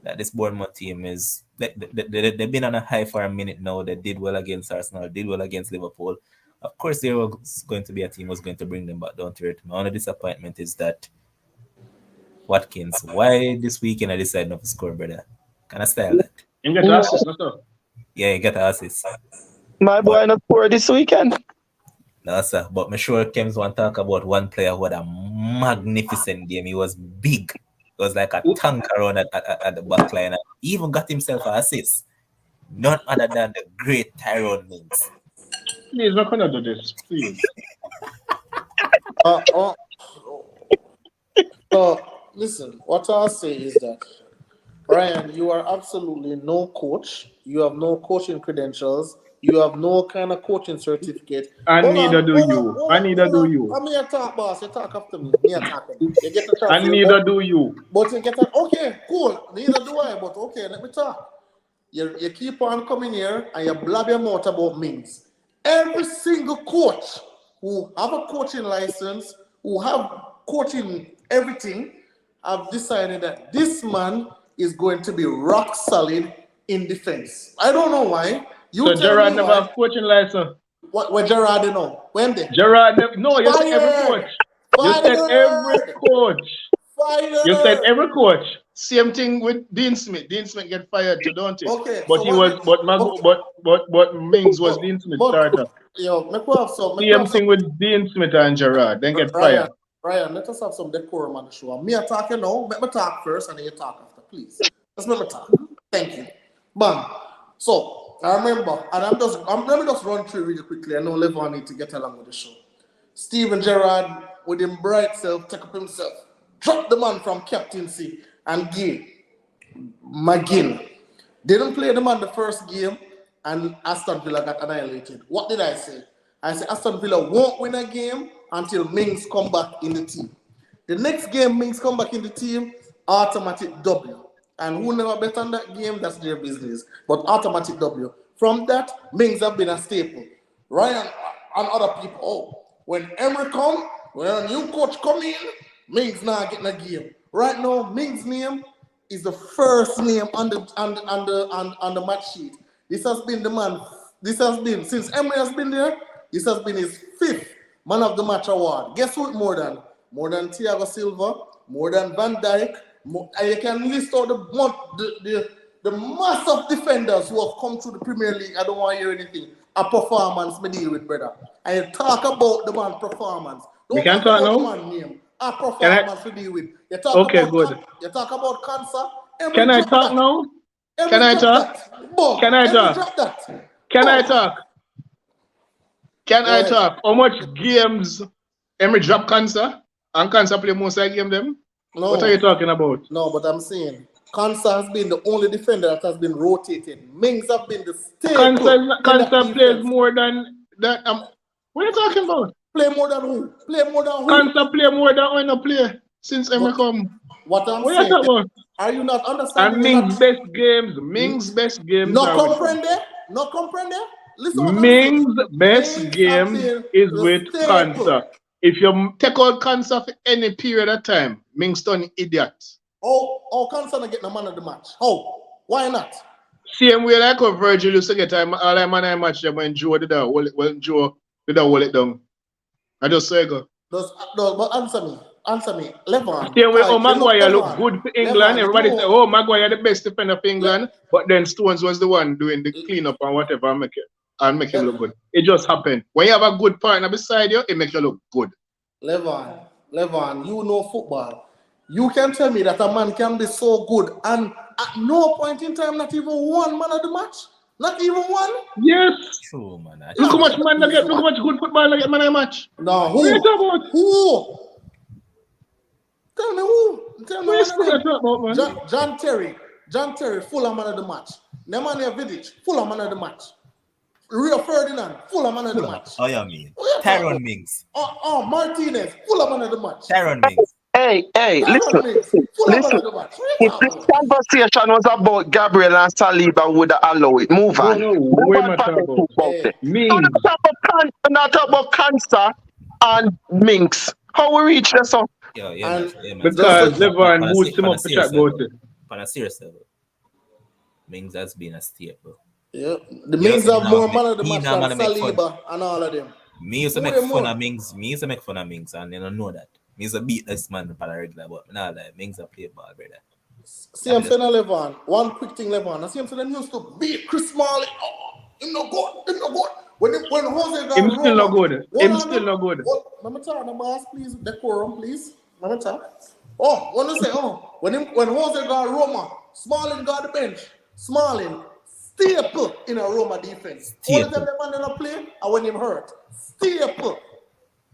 That this Bournemouth team is they've been on a high for a minute now. They did well against Arsenal, did well against Liverpool. Of course, there was going to be a team was going to bring them back down to earth. My only disappointment is that Watkins, why this weekend I decided not to score, brother? Can I style that? You get the assist, no, sir. Yeah, you get an assist. My But boy not score this weekend. no, sir. But me sure Kems want to talk about one player who had a magnificent game. He was big. It was like a tank around at the back line. And he even got himself an assist. None other than the great Tyrone Mings. Please, we're going to do this. Please. Uh, uh, so listen, what I'll say is that Ryan, you are absolutely no coach. You have no coaching credentials. You have no kind of coaching certificate. And Hold neither on, do hold on, you. hold And on, neither hold do on. you. I'm here talk, boss. You talk after me. Me talking. You get the chance. And neither do you. But you get a, okay, cool. Neither do I. But okay, let me talk. You keep on coming here and you blab your mouth about Mings. Every single coach who have a coaching license, who have coaching everything, have decided that this man is going to be rock solid in defense. I don't know why. You So tell Gerard me never why. have coaching license. What Gerard you know? When they Gerard never. No, you said every fired, coach. You said every fired, coach. You said fired. every coach. Same thing with Dean Smith. Dean Smith get fired too, don't it? Okay, But so he what? was, but Mings was Dean Smith starter. Yo, make we have some. Same thing with Dean Smith and Gerard. Then get fired. Ryan, let us have some decorum on the show. Me a talking now. Let me talk first and then you talk after, please. Let's let me talk. Thank you. Bam. So I remember, and let me just run through really quickly. I know Levon need to get along with the show. Steven Gerrard, with him bright self, take up himself, drop the man from captaincy and give McGinn. Didn't play the man the first game, and Aston Villa got annihilated. What did I say? I said Aston Villa won't win a game until Mings come back in the team. The next game Mings come back in the team, automatic W. And who never bet on that game, that's their business. But automatic W. From that, Mings have been a staple. Ryan and other people, when Emery come, when a new coach come in, Mings not getting a game. Right now, Mings' name is the first name on the match sheet. This has been the man. This has been since Emery has been there. This has been his 5th man of the match award. Guess who it more than? more than Thiago Silva, more than Van Dijk, and you can list out the mass of defenders who have come through the Premier League. I don't want to hear anything. A performance me deal with, brother. And you talk about the man performance. We Don't can talk talk about the now? man name. A performance we deal with. You talk Okay, about good. you talk about cancer. Can I talk now? Can I talk? Can I talk? Drop that. Can I talk? Can Go I ahead. talk? How much games Emery drop cancer? And cancer play most of the game them? No. What are you talking about? No, but I'm saying Cancer has been the only defender that has been rotated. Mings have been the staple. Cancer plays more than that. What are you talking about? Play more than who? Play more than who? Cancer play more than when I play since Emery come. What I'm What saying? you talking about? Are you not understanding? And Mings best games. No comprende? No comprende? Listen what Mings best Mings game have been is the with staple. cancer. If you take out cancer for any period of time, Mings done idiot. Oh, cancer not get the man of the match. How? Why not? Same way like how Virgil used to get all the man I match them when Joe did that. When Joe did that hold it down. I just say go. No, but answer me. Levon. Same way Maguire look good for England. Everybody say, oh, Maguire the best defender for England. But then Stones was the one doing the cleanup and whatever and make him look good. It just happened. When you have a good partner beside you, it makes you look good. Levon, you know football. You can tell me that a man can be so good and at no point in time not even one man of the match? Not even one? Yes. True, man. Look how much man they get. Look how much good football they get man of the match. No, What are you talking about? Who? Tell me who? Tell me What one are of you talking about, man? John Terry, full man of the match. Nemanja Vidic, full man of the match. Rio Ferdinand, full man of the match. Oh, yeah, me. Tyrone Mings. Martinez, full man of the match. Tyrone Mings. Hey, listen. Listen. If this conversation was about Gabriel and Saliba, would have allow it. Move on. No, Move way on much from about it. Mings. Not about cancer and Minks. How we reach this up? Yeah, man. Because Levon boost him up for chat about it. On a serious level, Mings has been a staple. Yeah, the Mings have more man of the match than Saliba and all of them. Me used to make fun of Mings. And you don't know that. Me used to beat this man on a regular, but now like Mings a play ball, brother. See, I'm saying, Levon. One quick thing, Levon. I see him saying them used to beat Chris Marley. Oh, him no good. When Jose got Him still no good. Let me talk, boss, please. Decorum, please. Let me talk. Oh, when you say, when Jose got Roma, Smalling got the bench. Smalling staple in a Roma defense. All the time the man didn't play, and when him hurt, staple.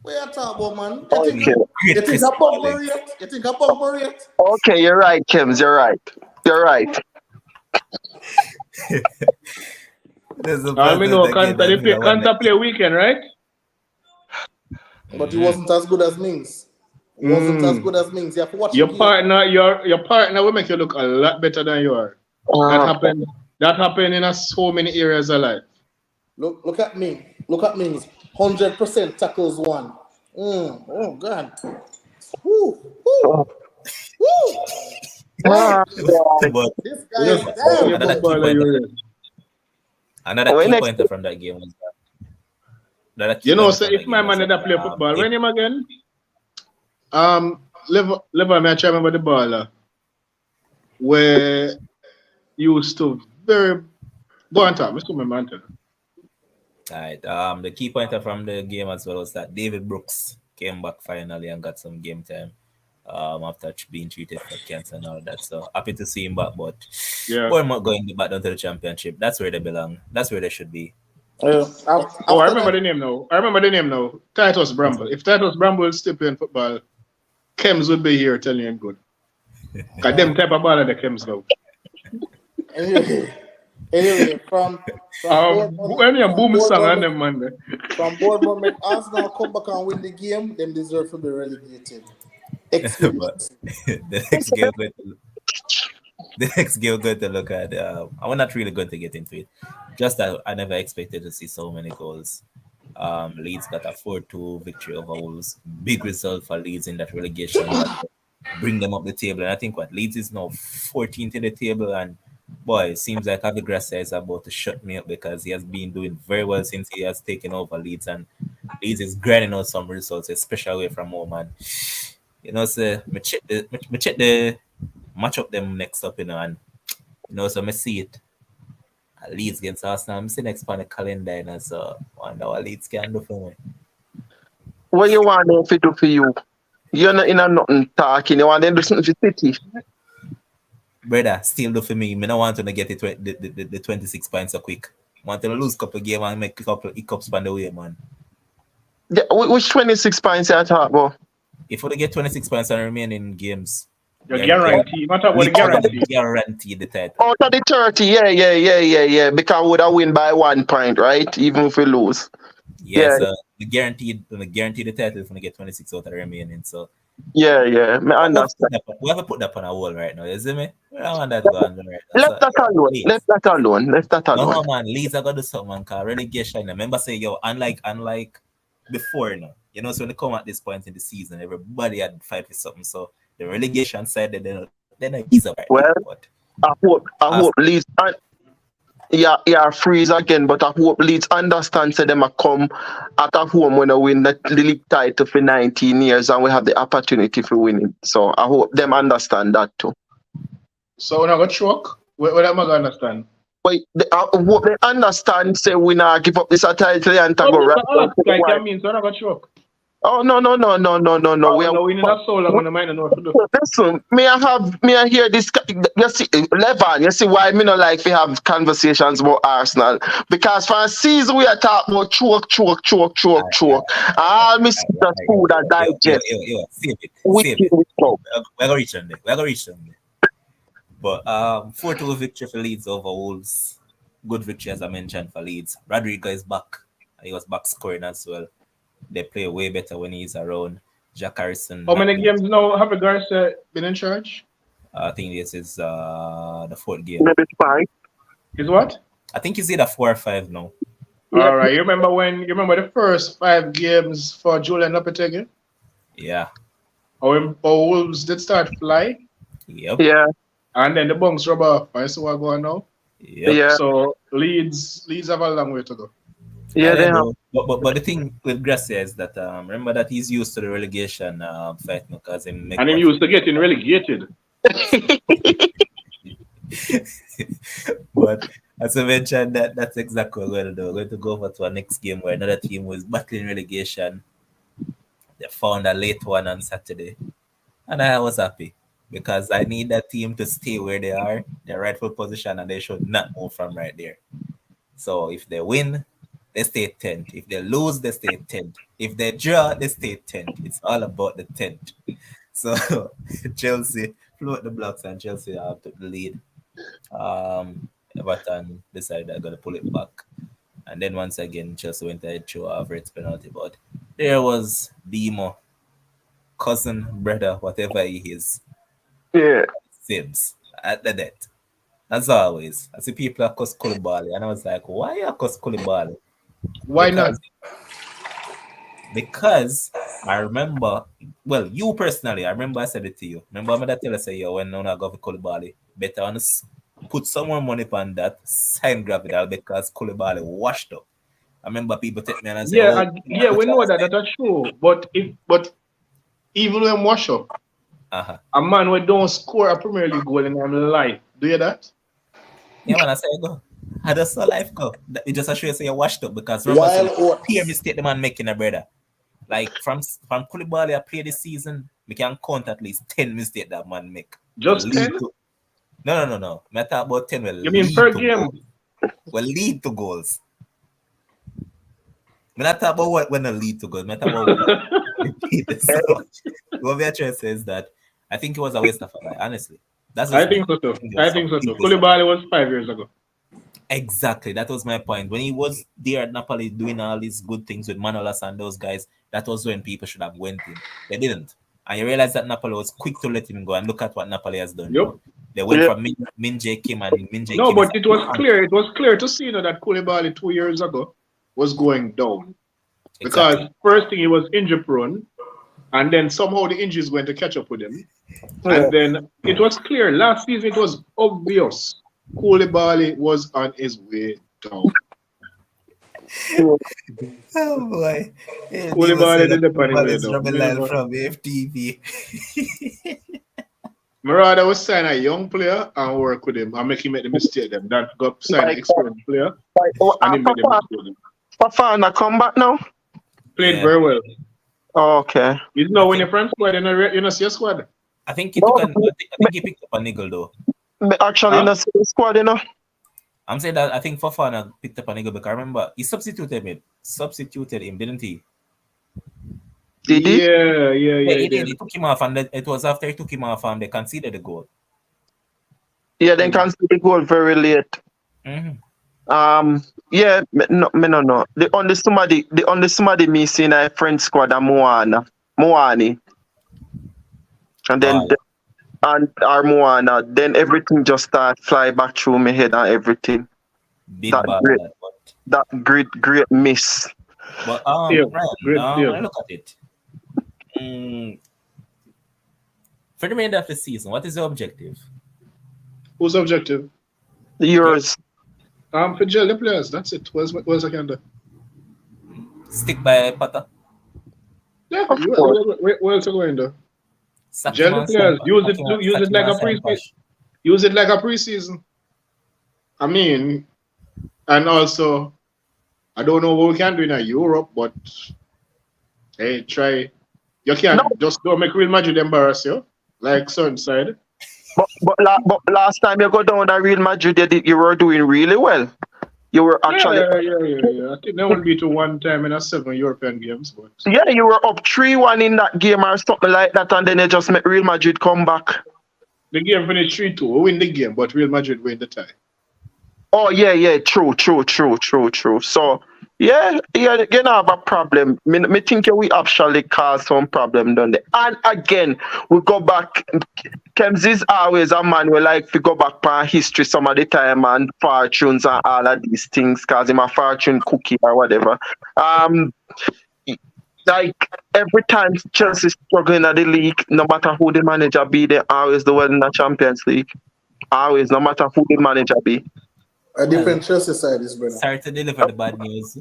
What you talk about, man? You think about Murray? Okay, you're right, Kims. You're right. I mean, no, Conte play weekend, right? But he wasn't as good as Mings. You have to watch your partner will make you look a lot better than you are. That happened in so many areas of life. Look at me. 100% tackles won. Oh God. Woo. This guy is damn. Another key pointer from that game was that. If my man never play football, when him again? Level me I try remember the baller where used to very go on top. Let's remember on top. Alright. The key pointer from the game as well was that David Brooks came back finally and got some game time. After being treated for cancer and all that. So happy to see him back, but Bournemouth going back down to the championship. That's where they belong. That's where they should be. I remember the name now. Titus Bramble. If Titus Bramble is still playing football, Kems would be here telling him good. Because them type of baller the Kems now. Anyway, from when you boom song on them man. From Bournemouth, make Arsenal come back and win the game, them deserve to be relegated. But the next game going to look at. I'm not really going to get into it. Just that I never expected to see so many goals. Leeds got a 4-2 victory over Wolves. Big result for Leeds in that relegation. Bring them up the table. And I think Leeds is now 14th in the table. And boy, it seems like Javi Gracia is about to shut me up because he has been doing very well since he has taken over Leeds. And Leeds is grinding out some results, especially away from home. And so me check the match up them next up, and so me see it. Leeds against Arsenal. I'm seeing next on the calendar, so wonder what Leeds can do for me. What you want them to do for you? You're not in a nothing talking. You want them to do something for City. Brother, still do for me. I don't want to get the 26 points so quick. I want to lose a couple of games and make a couple of hiccups on the way, man. Which 26 points you talk about? If we get 26 points on remaining games, You're guaranteed. Not about the guarantee. Guarantee the title. Out of the 30, yeah. Because we would have win by 1 point, right? Even if we lose. Yeah. So we guarantee the title if we get 26 out of the remaining. So yeah. I understand. We have to put that on a wall right now. You see me? We don't want that going right now. Let that alone. No, man. Leeds are gonna do something, man. Cause relegation. Remember, say unlike before, so when they come at this point in the season, everybody had to fight for something. So the relegation side, they're not easy right well, now, I hope Leeds. Yeah, freeze again, but I hope Leeds understand say them a come at a home when they win the league title for 19 years and we have the opportunity for winning. So I hope them understand that too. So when I got shock, what am I gonna understand? Wait, I hope they understand say we not give up this title and go right. Like that means when I got shock. Oh no. We are winning that soul. I'm gonna mind and know what to do. Listen, may I hear this? You see, Levan, you see why me not like to have conversations about Arsenal? Because for a season we are talking about choke. All me see the food and digest. Save it. We're gonna reach them there. But 4-2 victory for Leeds over Wolves. Good victory as I mentioned for Leeds. Rodrigo is back. He was back scoring as well. They play way better when he's around. Jack Harrison. How many games now have the guys been in charge? I think this is the 4th game. Maybe 5. Is what? I think it's either 4 or 5 now. All right. You remember the first 5 games for Julian Lopetegui? Yeah. How Wolves did start fly? Yep. Yeah. And then the bunks rub off. I see what's going now. Yep. Yeah. So Leeds have a long way to go. Yeah, they have. But the thing with Gracia is that remember that he's used to the relegation fight because he used to getting relegated. But as I mentioned, that's exactly what we're going to do. We're going to go over to our next game where another team was battling relegation. They found a late one on Saturday, and I was happy because I need that team to stay where they are, their rightful position, and they should not move from right there. So if they win, they stay 10th. If they lose, they stay 10th. If they draw, they stay 10th. It's all about the 10th. So Chelsea float the blocks and Chelsea took the lead. Everton decided they're going to pull it back. And then once again, Chelsea went ahead through average penalty. But there was Demo, cousin, brother, whatever he is. Yeah. Sibs at the death. As always, I see people across Koulibaly, and I was like, why across Koulibaly? Why not? Because I remember, well, you personally, I remember I said it to you. Remember me that tell us, yo, when I go for Koulibaly, better on put some more money on that, sign Gravidal because Koulibaly washed up. I remember people take me and say, we know that's true. But even when wash up, a man who don't score a Premier League goal in his life, do you that? Yeah, man, I say go. I just saw life go. It just show you say you washed up because remember peer mistake the man making a brother. Like from Koulibaly I play this season, we can count at least 10 mistakes that man make. Just 10? No. I talk about 10 will you mean per game? Will lead to goals. I'm not talking about what when I lead to goals. I'm talking about so, what we are trying to say is that I think it was a waste of time, honestly. I think so too. Koulibaly was 5 years ago. Exactly. That was my point. When he was there at Napoli doing all these good things with Manolas and those guys, that was when people should have went in. They didn't. And you realize that Napoli was quick to let him go, and look at what Napoli has done. Yep. They went from Min Jae Kim and Min Jae Kim. No, but it was clear. It was clear to see that Koulibaly 2 years ago was going down. Because first thing, he was injury prone, and then somehow the injury is going to catch up with him. And then it was clear. Last season, it was obvious Koulibaly was on his way down. Oh boy. Yeah, Only Demo ball said in that the panic football way is now. Robin from FTV. Rather was sign a young player and work with him and make him make the mistake them than go sign an Like, experienced player and he make the mistake. Fafana come back now? Played Yeah. very well. Oh, okay. You know when your friend squad, you know see your squad. I think he No, I think he picked up a niggle though. actually, Huh? not the squad, you know. I'm saying that I think Fofana picked up a niggle because I remember he substituted him, didn't he? Did he? Yeah, Yeah, he he did. did. He took him off, and it was after he took him off, and they conceded the goal. Yeah, then can see the goal very late. Mm-hmm. Yeah, me no know. The only somebody me see in a French squad are Moani, and then Wow. and our Moana. Then everything just start fly back through my head and everything. Big That ball. great, that great miss. But Yeah, Ryan, great when I save. look at it, for the remainder of the season, what is the objective? Who's objective? Yours. For gel the players, that's it. Where's I can do? Stick by Potter. Yeah, Of course. where else are going to? Sack Gel him the and players. sign- Use sack it. him and- Use sack it him like and a sign preseason. Posh. Use it like a preseason. I mean, and also, I don't know what we can do in Europe, but hey, try. You can't just don't make Real Madrid embarrass you, like Sunside. But last time you go down to Real Madrid, you were doing really well. You were actually Yeah. I think they only beat you one time in 7 European games, but you were up 3-1 in that game or something like that, and then you just make Real Madrid come back. the game finished 3-2. We win the game, but Real Madrid win the tie. Oh yeah, true. So yeah, you don't have a problem. Me think we actually cause some problem, don't they? And again, we go back. Kems is always a man we like to go back by history some of the time and fortunes and all of these things, cause him a fortune cookie or whatever. Like every time Chelsea struggling at the league, no matter who the manager be, they always do well in the Champions League. Always, no matter who the manager be. A different Chelsea side is better. Sorry to deliver the bad news.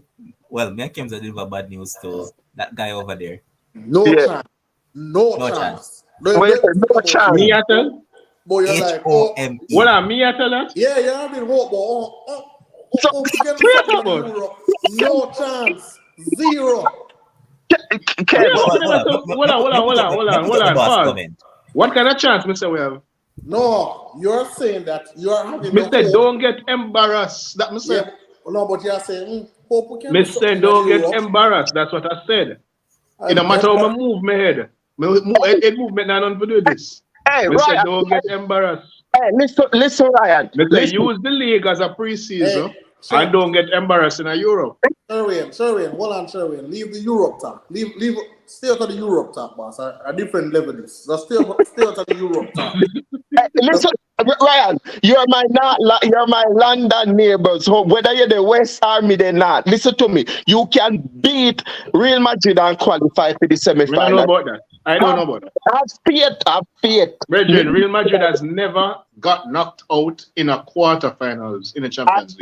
Well, me and Kim deliver bad news to that guy over there. No Yeah. chance. No No chance. chance. Wait, no chance. Me at tell? Boy, you're like, oh, HOME. What am me at tell that? yeah, you're having hope, but So, forget what the about? Europe. No chance. Zero. Kev, Hold on. Pause. What kind of chance, Mr. We have? No, you're saying that you're having Mr. hope. Don't get embarrassed. That Mr. Yeah, no, but you're saying hope we can. Mr. Don't get embarrassed. That's what I said. It don't matter how I move my head. Head movement now none to do this. hey, Mr. Ryan. Don't get embarrassed. Hey, listen, Ryan. Mr. Listen. Use the league as a preseason Hey, and don't get embarrassed in Europe. Sherwin, hold on, Sherwin. Leave the Europe talk. Stay out of the Europe talk, boss. A different level this. Just stay out of the Europe talk. Hey, listen, Ryan. You're my London neighbors. So whether you're the West Army or not, listen to me. You can beat Real Madrid and qualify for the I don't know semi-final. about that. I don't know about that. Have faith. Brethren, Real Madrid has never got knocked out in a quarterfinals in the Champions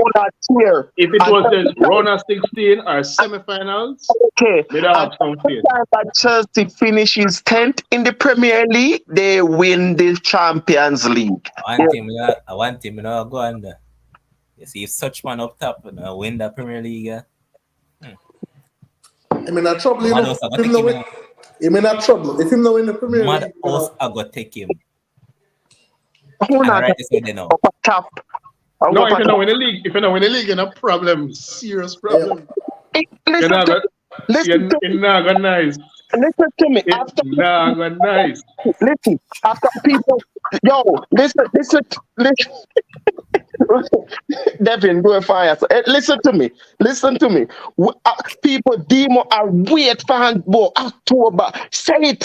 League. If it was the round of 16 or semi-finals, okay, they don't have some faith. that Chelsea finishes 10th in the Premier League, they win the Champions League. I want him, go on there. You see, if such man up top, win the Premier League. I mean, not trouble. Mad House, I go take him. I'm in trouble. If him know in the Premier Mad League, House, I go take him. Who And not right this way they know. up at top? No, if you don't win the league, you know problem, serious problem. You're not gonna, Listen to you're not gonna nice. Listen to me. It's not gonna nice. Listen. After people, listen. Devin, go fire. So, listen to me. People demo are wait for handball October. Say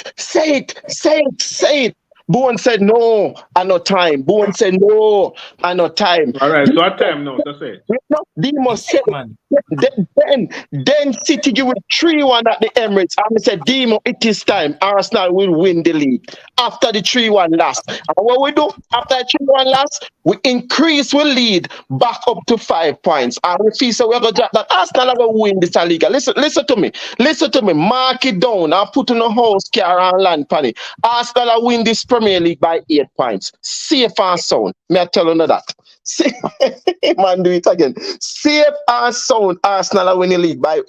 it. Boone said no, I no time. Boone said no, I no time. All right, so what time now? That's it. Demo said Man. Then City give it 3-1 at the Emirates. And I said, Demo, it is time. Arsenal will win the league. After the 3-1 loss. And what we do after the 3-1 loss, we lead back up to 5 points. And we feel so we're going to drop that. Arsenal are going to win this league. Listen to me. Listen to me. Mark it down. I'll put in a house car and land panny. Arsenal will win this Premier League by 8 points. Safe and sound. May I tell you that? Man, do it again. Safe and sound. Arsenal are winning the league by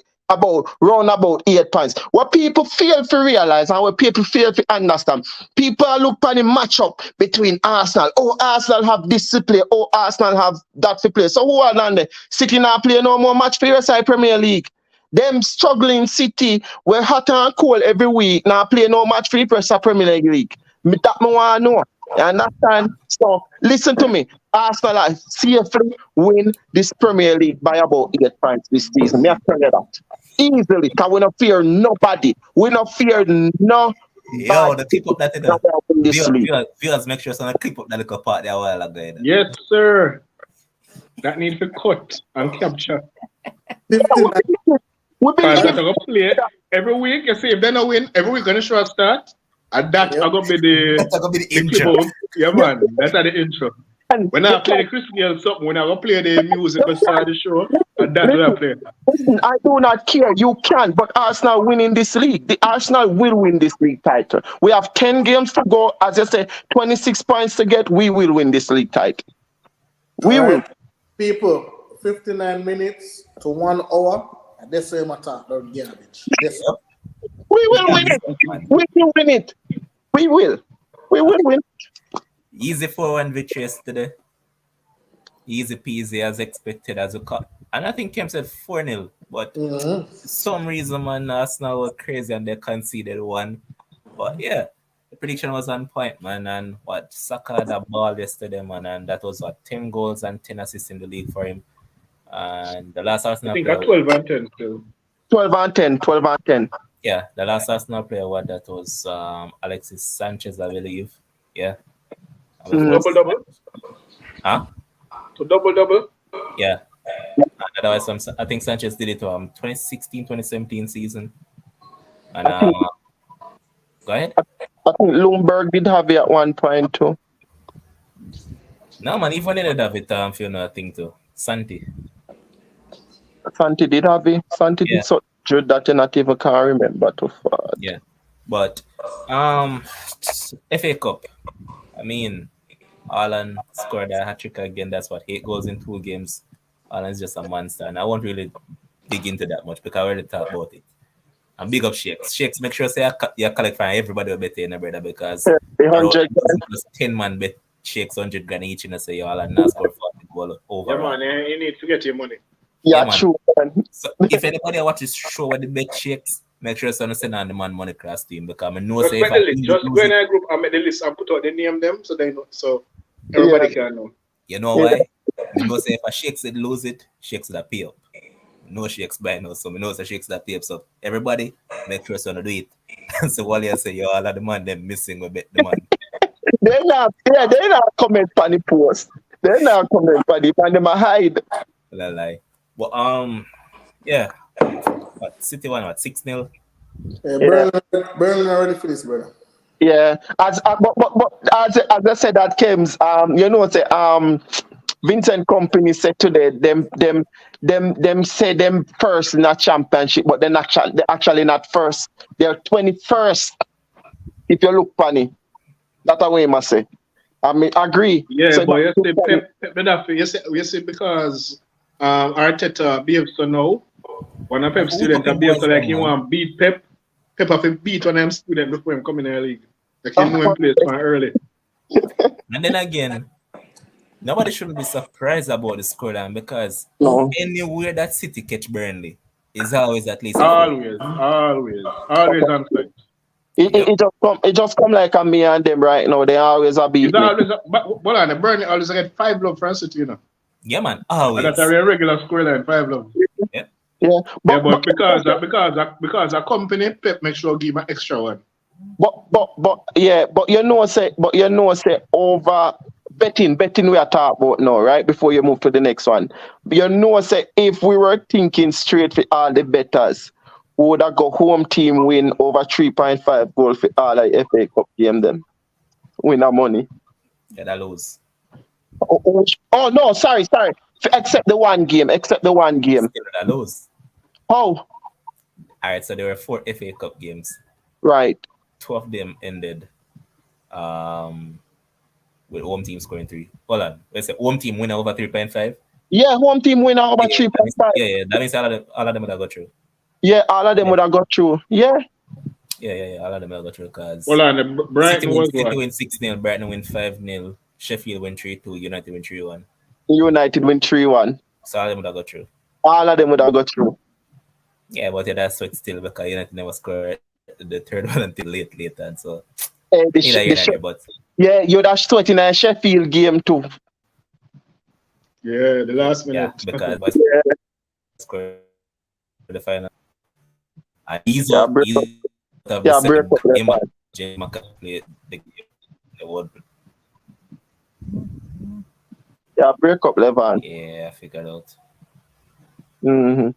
round about 8 points. What people fail to realize and what people fail to understand, people look at the matchup between Arsenal. Oh, Arsenal have this to play. Oh, Arsenal have that to play. So who are down there? City now play no more match for your side Premier League. Them struggling City, we're hot and cold every week. Now play no match for the Premier League. That me want to know. You understand? So listen to me. Arsenal safely win this Premier League by about 8 points this season. Me I tell you that. Easily, because we don't fear nobody. We don't fear no. Yo, the clip up that in the viewers, make sure someone clip up that little part there a while ago. Yes, sir. That needs to cut and capture. We play every week. You see, if they don't win, every week gonna show a start. And that's gonna be the intro. Yeah, man. That's the intro. When I play the Christmas or something, when I go play the music or start the show, and that's what I play. Listen, I do not care. You can, but Arsenal winning this league. The Arsenal will win this league title. We have 10 games to go. As I said, 26 points to get. We will win this league title. We will. People, 59 minutes to 1 hour. And they say my talk about garbage. Yes. We will win it. We will win it. We will. We will win. Easy 4-1 victory yesterday. Easy peasy as expected as a cut. And I think Kemp said 4-0. But for some reason, man, Arsenal were crazy and they conceded one. But yeah, the prediction was on point, man. And what Saka had a ball yesterday, man. And that was 10 goals and 10 assists in the league for him. And the last Arsenal player. I think 12 and 10 still. 12 and 10. Yeah, the last Arsenal player that was Alexis Sanchez, I believe. Yeah. Double? Huh? So double? Yeah. Otherwise, I think Sanchez did it 2016, 2017 season. And go ahead. I think Lumberg did have it at one point too. No, man, even they did have it, if you know a thing too. Santi did have it. Santi did so good that you not even can remember too far. Yeah. But FA Cup. I mean, Haaland scored a hat-trick again. That's what 8 goals in 2 games. Haaland's just a monster. And I won't really dig into that much because I already talked about it. And big up Shakes. Shakes, make sure you collect for everybody will bet in a brother because 10 man bet Shakes 100 grand each and I say Haaland now score 40 goals over. Yeah, man, you need to get your money. Yeah, true. So if anybody watches show what the bet Shakes, make sure someone send on the man money class team because I know say just go in a group and make the list and put out the name them so they know so everybody can know. You know why? You know say if a Shakes it lose it, Shakes that pay up. No Shakes buy no, so we know Shakes that pay up. So everybody make sure someone do it. So while you say you all of the man them missing we bet the man. They're not comment on the post. They're not comment on the man them a hide. Lie. But yeah. What, City won 6-0. Burnley already finished, brother. Yeah, but as I said that Kems, you know, say Vincent Company said today them say them first in a championship, but they're actually not first. They're 21st. If you look funny, that's the way I must say. I mean, agree. Yeah, so but you see because Arteta behaves so now. One of Pep students behaves so like he want to beat Pep. Pep have to beat one of them students before him come in the league. Like he know him play from early. And then again, nobody shouldn't be surprised about the scoreline because anywhere that City catch Burnley is always at least always on site. It just come like a me and them right now. They always are beating. But on the Burnley always get 5 love from City, you know. Yeah, man, always. And that's a regular scoreline, 5 love. Yeah. But because a company Pep make sure give him an extra one. But you know say over betting we are talking about now, right? Before you move to the next one. You know, say if we were thinking straight for all the betters, we would have got home team win over 3.5 goals for all the FA Cup game then. Win our money. Yeah, that lose. Oh no, sorry. Except the one game. Still that lose. Oh. Alright, so there were 4 FA Cup games. Right. 2 of them ended with home team scoring 3. Hold on. Let's say home team win over 3.5. Yeah, home team win over 3.5. Yeah, that means all of them would have got through. Yeah, all of them would have got through. Yeah. Yeah, all of them would have got through because Hold on, Brighton City win 6-0, Brighton win 5-0, Sheffield win 3-2, United win 3-1. United win 3-1. So all of them would have got through. All of them would have got through. Yeah, but that's what still because United never scored the third one until late and so but yeah, you'd have sweat in a Sheffield game too. Yeah, the last minute. Yeah, because scored the final. And he's Yeah, out of the second game of James played the game. The world. Yeah, break up Levan. Yeah, I figured out. Mm-hmm.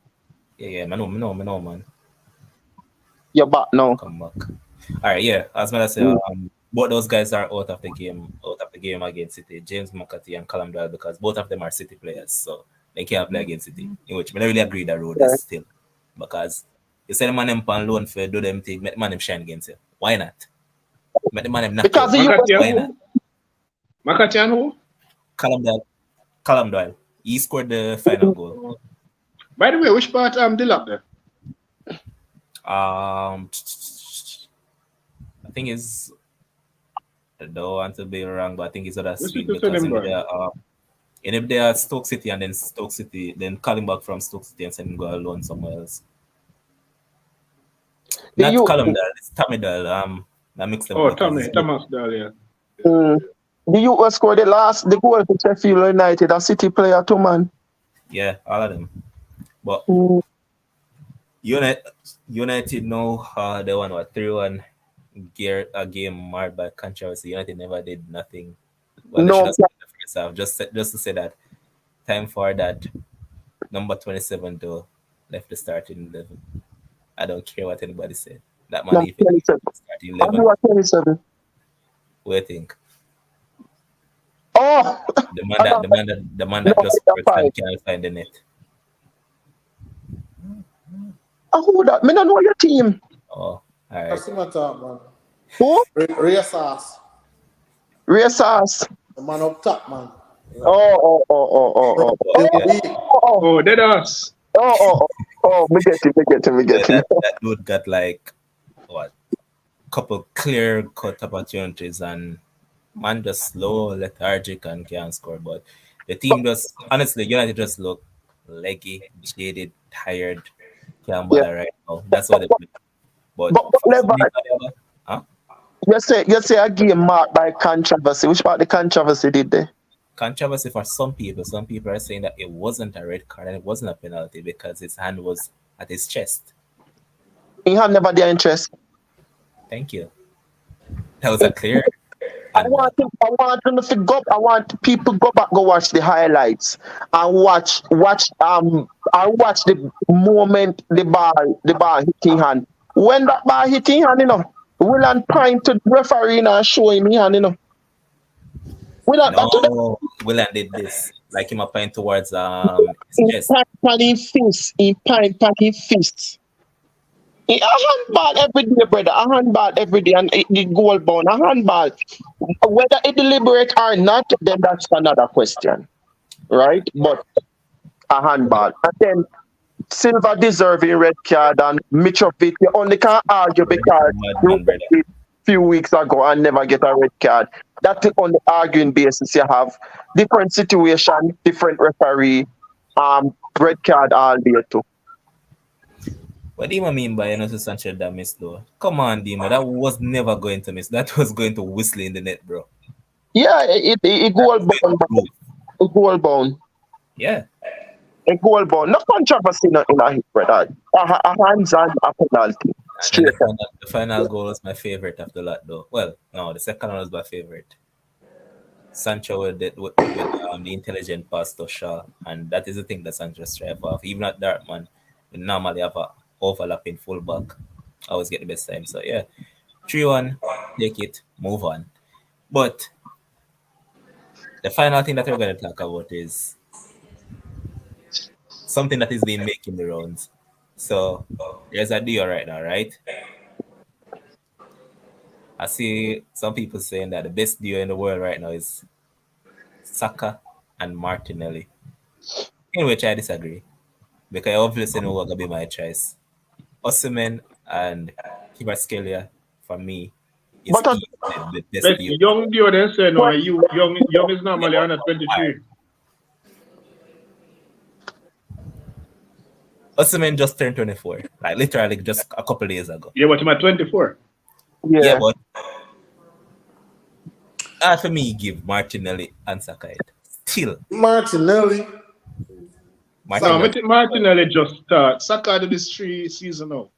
Yeah, I know, man. You're back now. Come back. All right, yeah. As I say, both those guys are out of the game against City. James McCarthy and Callum Doyle, because both of them are City players, so they can't play against City. In which I don't really agree that road is still, because you send the man them on loan for do them thing, make the man them shine against you. Why not? Make the man them not. Because why not? McCarthy and who? Callum Doyle. He scored the final goal. By the way, which part Dillap there? I think it's. I don't want to be wrong, but I think it's other street because if they are Stoke City and then Stoke City, then calling back from Stoke City and send him go alone somewhere else. Not Callum Doyle, it's Tommy Doyle. I mixed them up. Thomas Doyle, yeah. The youth scored the goal for Sheffield United, a City player too, man. Yeah, all of them. But United know they won 3-1 a game marred by controversy. United never did nothing. Well, they should have scored the first half. Just to say that time for that number 27 though left the starting 11. I don't care what anybody said. That man even starting 11. 27. What do you think? Oh, the man that just can't find the net. Who that? Me don't know your team. Oh, all right. That's my top, man. Who? Ray Sauce. Ray Sauce. The man up top, man. Oh, dead us. We get him. That dude got like what? Couple clear cut opportunities and man just slow, lethargic and can't score. But the team just honestly, United just look leggy, jaded, tired, can't bother right now. That's what they play. But never. You say a game marked by controversy. Which part of the controversy did they? Controversy for some people. Some people are saying that it wasn't a red card and it wasn't a penalty because his hand was at his chest. He had never their interest. Thank you. That was a clear. I want them to go up. I want people go back, go watch the highlights and watch the moment the ball hitting hand. When that ball hitting hand, Willan point to the referee and show him hand, Willan did this. Like him a point towards his chest. He point on his fist. A handball every day, brother. A handball every day, and the goal bound. A handball. Whether it deliberate or not, then that's another question, right? But a handball, and then Silva deserving red card, and Mitrovic you only can't argue because a few weeks ago and never get a red card. That's on the arguing basis. You have different situation, different referee, red card all day too. What do you mean by Sanchez that missed though? Come on, Dima. That was never going to miss. That was going to whistle in the net, bro. Yeah, it goal bound. Yeah. A goal bound. No controversy in a hit, brother. A hands and a penalty. Straight. The final goal was my favorite of the lot though. Well, no, the second one was my favorite. Sancho with the intelligent pass to Shaw, and that is the thing that Sancho strive off. Even at Dartmouth, we normally have a overlapping fullback. Always get the best time. So yeah, 3-1, take it, move on. But the final thing that we're going to talk about is something that is being making the rounds. So there's a deal right now, right? I see some people saying that the best deal in the world right now is Saka and Martinelli, in which I disagree because I obviously know what gonna be my choice. Osimhen and Kvaratskhelia for me is But easily the best But deal. young Dio then say no, young is normally under 23. Osimhen just turned 24, like literally just a couple days ago. Yeah, but I'm at 24. Yeah, yeah, but for me, give Martinelli and Saka it. Still, Martinelli. No, I Martinelli. think Martinelli just start. Saka did this 3 season now.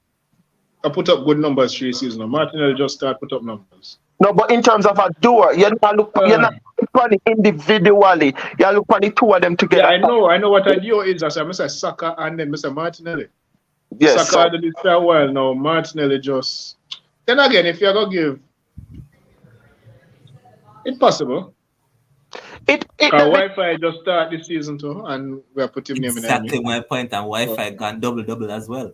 I put up good numbers 3 season now. Martinelli just start put up numbers. no, but in terms of a duo, you're not looking individually. You look at the two of them Yeah, together. I know what I do is I say Saka and then Mr. Martinelli. Yes, so Saka did this for a while now. Martinelli just. Then again, if you're gonna give, it's possible. it Because Wi-Fi just start this season too, and we are putting him in the Exactly enemy. my point, and Wi-Fi can double as well.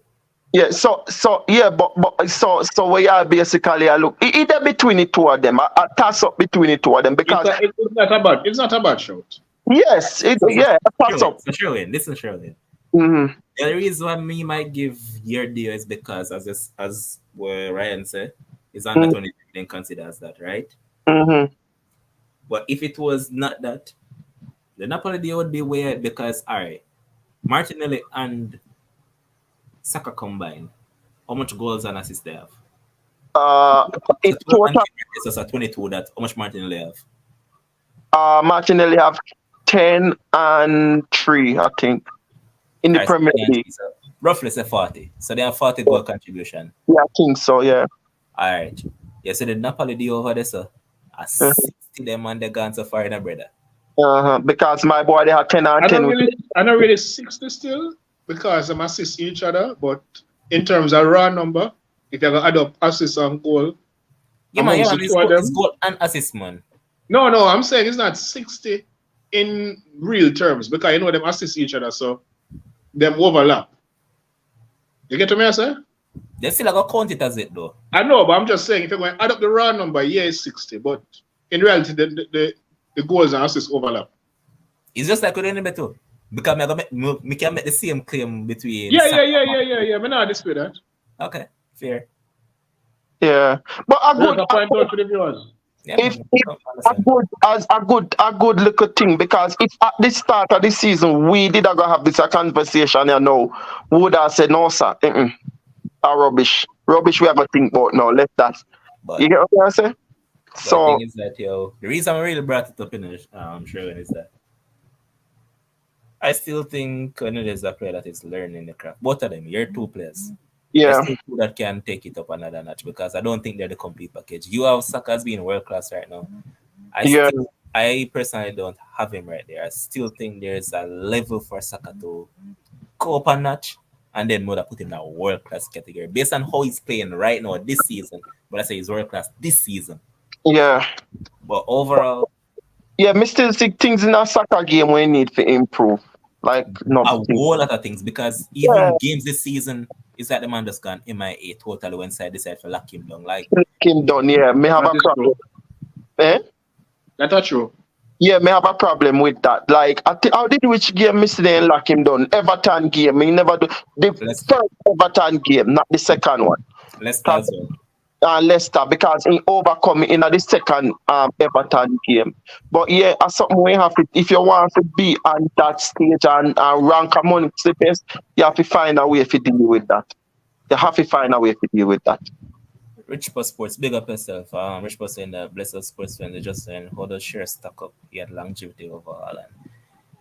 yeah, so yeah, but so we are basically a look either between the two of them, a toss up between the two of them because It's not a bad shout. yes, a toss up. So Sherwin, listen, Sherwin. Mm-hmm. The reason why me might give your deal is because, as what Ryan said, is under 23 then considers that, right? Mm-hmm. But if it was not that, the Napoli deal would be weird because, all right, Martinelli and Saka combined, how much goals and assists they have? In So 12 and total, it's a 22. That how much Martinelli have? Martinelli have 10 and 3, I think, in the All right, Premier League. so roughly say 40. So they have 40 goal contribution. Yeah, I think so. Yeah. All right. Yeah, so the Napoli deal over there, so a 60 them and they gone so far in a brother. Because my boy they have 10 and I 10. don't really 60 still because them assist each other, but in terms of raw number, if you're gonna add up assists and goal, Yeah, man, amongst the two of it's them. goal and assist, man. No, I'm saying it's not 60 in real terms because you know them assist each other, so them overlap. You get to me, I say? They still like count it as it though. I know, but I'm just saying if you're going to add up the raw number, yeah, it's 60, but in reality, the goals and assists overlap. It's just like with any too. Because me can make the same claim between. Yeah. I'm not dispute that. Okay, fair. Yeah, but a good, Point out to the viewers. Yeah, if man, a good little thing because if at the start of the season we did go have this conversation, you know, we would have said no, sir, rubbish. We have to think about now. Let that. but You get what I'm saying? the So thing is that the reason I really brought it up in the Sherwin is that I still think Conte is a player that is learning the craft. Both of them, you're two players. yeah, I still think that can take it up another notch because I don't think they're the complete package. You have Saka as being world class right now. I personally don't have him right there. I still think there's a level for Saka to go up a notch and then more put him in a world class category based on how he's playing right now this season. But I say he's world class this season. yeah. But overall, Yeah, me still see things in a soccer game we need to improve. Like a nothing. whole lot of things because even games this season is that the man just gone MIA totally when side decide to lock him down. Like Him done, yeah. Me have That a is problem. Eh? That's true. Yeah, me have a problem with that. Like, how did which game Mr. Then lock him down? Everton game. He never do the first Everton game, not the second one. Leicester as well. Leicester because he overcome in the second Everton game. But yeah, as something we have to, if you want to be on that stage and rank among the best, you have to find a way to deal with that. You have to find a way to deal with that. Rich Post Sports, big up yourself. Rich Post saying that bless us sports fans, they just saying how does share stack up? He had longevity over Haaland.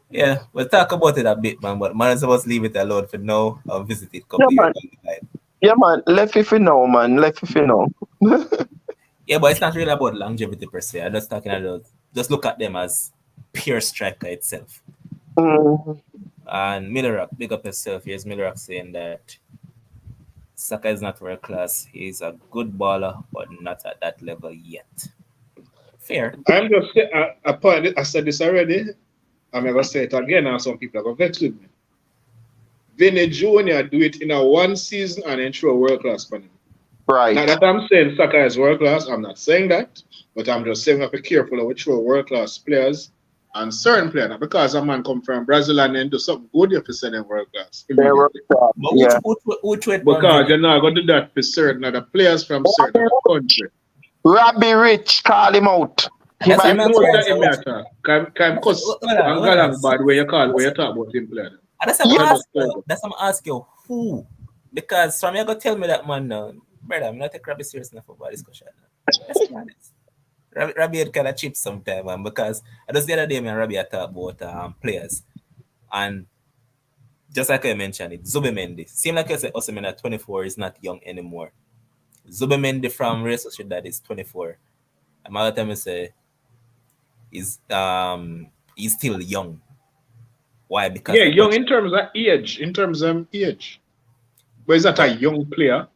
Yeah, we'll talk about it a bit, man. But man, supposed to leave it alone for now. I'll visit it a couple years down the line. Yeah, man. Left if you know, man. Left if you know. Yeah, but it's not really about longevity per se. I'm just talking about just look at them as pure striker itself. Mm. And Miller, big up yourself. Here's Miller saying that Saka is not world class. He's a good baller, but not at that level yet. Fair. I'm just a point. I said this already. I'm never say it again. Now some people are going to vex with me. Vinny Jr. do it in a one season and then throw a world class for him. Right. Not that I'm saying Saka is world class. I'm not saying that, but I'm just saying we have to be careful of throw world class players and certain players. Not because a man come from Brazil and then do something good, you have to send them world class immediately. But Yeah. which way Because you're not going to do that for certain other players from certain other country. Robbie Rich, call him out. He That's might Him what I'm knows saying. that him matter. Can cuss and galang bad where you talk about him player. That's what I'm asking you. Who? Because from you go tell me that man now, brother, I'm not take Rabbi serious enough about discussion. Let's be honest. Rabbi had kind of chips sometime, man, because I just the other day, man, Rabbi had talked about players. And just like I mentioned it, Zubimendi. Seem like I said Osimhen at 24 is not young anymore. Zubimendi from Real Sociedad is 24. And my other time I say he's still young. Why? Because Yeah, young in terms of age. But he's not a young player.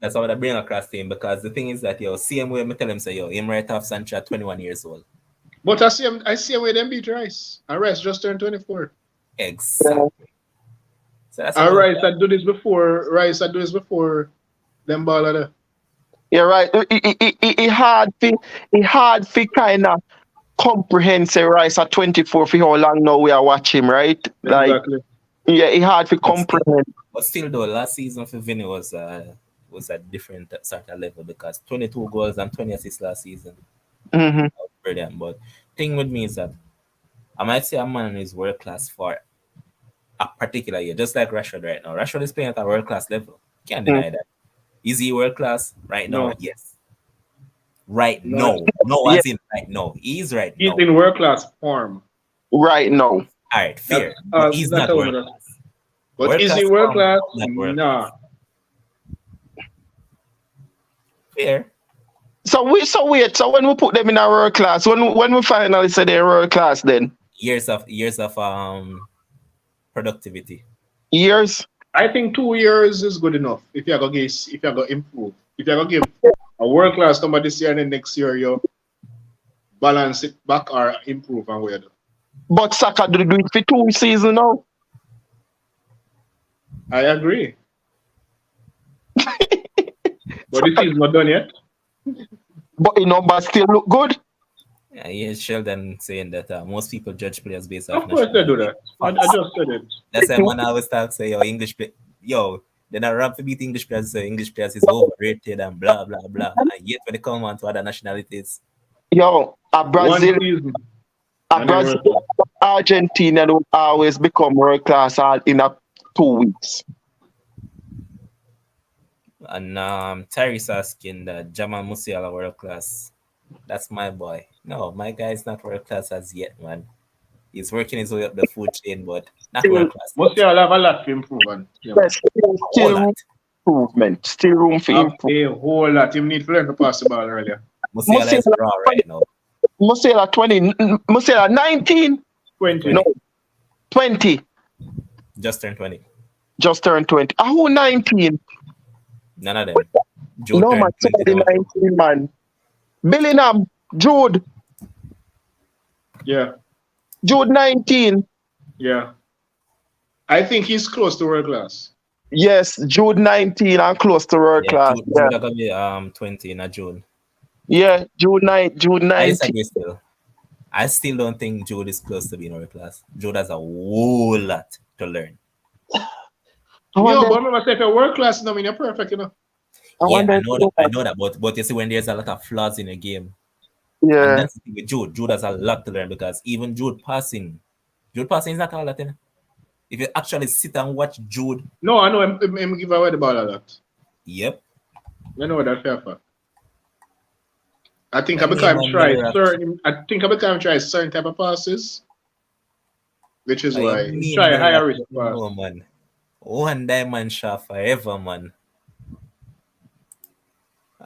That's how I bring across to him, because the thing is that same way I tell him say him right off Sancho at 21 years old. But I see him where them beat Rice. And Rice just turned 24. Exactly. So that's Rice had do this before them baller there. Yeah, right. It hard for kind of comprehensive Rice at 24 for how long now we are watching, right? Exactly. Like, yeah, it hard to comprehend. But still, though, last season for Vinny was a different sort of level, because 22 goals and 20 assists last season. Mm-hmm. Brilliant. But thing with me is that I might say a man is world class for a particular year, just like Rashford right now. Rashford is playing at a world class level. Can't deny that. Is he world class right now? No. Yes. Right now. No, as in right now. He's right now. He's in world class form. Right now. All right, fair. But he's not world class. But is he world class? Nah. Fair. So when we put them in a world class, when we finally say they're world class, then years of productivity. Years? I think 2 years is good enough. If you're gonna improve. If you're gonna give a world class number this year and then next year you balance it back or improve and where. But Saka do it for 2 seasons now. I agree. But this season not done yet. But the numbers still look good. Yeah, here's Sheldon saying that most people judge players based off. Of course they do that. I just said it. That's why man always talk say English play. They're not ramp to beat English players, so English players is overrated and blah blah blah. And yet when they come on to other nationalities, a Brazil, Argentina don't always become world class in 2 weeks. And Tyrese asking that Jamal Musiala world class. That's my boy. No, my guy is not world class as yet, man. He's working his way up the food chain, but not world class. Musiala have a lot to improve. Yes, still improvement. Still room for improvement. A whole lot. He need to learn to pass the ball earlier. Musiala is raw right now. Musiala 20. Musiala 19. 20. No, 20. Just turned 20. Just turned 20. Who 19? None of them. Jude no, man. 19, man. Bellingham. Jude. Yeah. Jude 19. Yeah. I think he's close to world class. Yes, Jude 19 and close to world class. Jude gonna be 20 in June. Yeah, Jude 19. I disagree still. I still don't think Jude is close to being world class. Jude has a whole lot to learn. But remember, if you're world class, I mean you're perfect, you know. I know that, but you see, when there's a lot of flaws in a game, yeah. And that's the thing with Jude. Jude has a lot to learn, because even Jude passing is not all that, you know? If you actually sit and watch Jude. No, I know him give away the ball a lot. Yep. I know that fair fact. I think I become try certain type of passes, which is why try higher risk pass. Oh man, one diamond shot forever, man.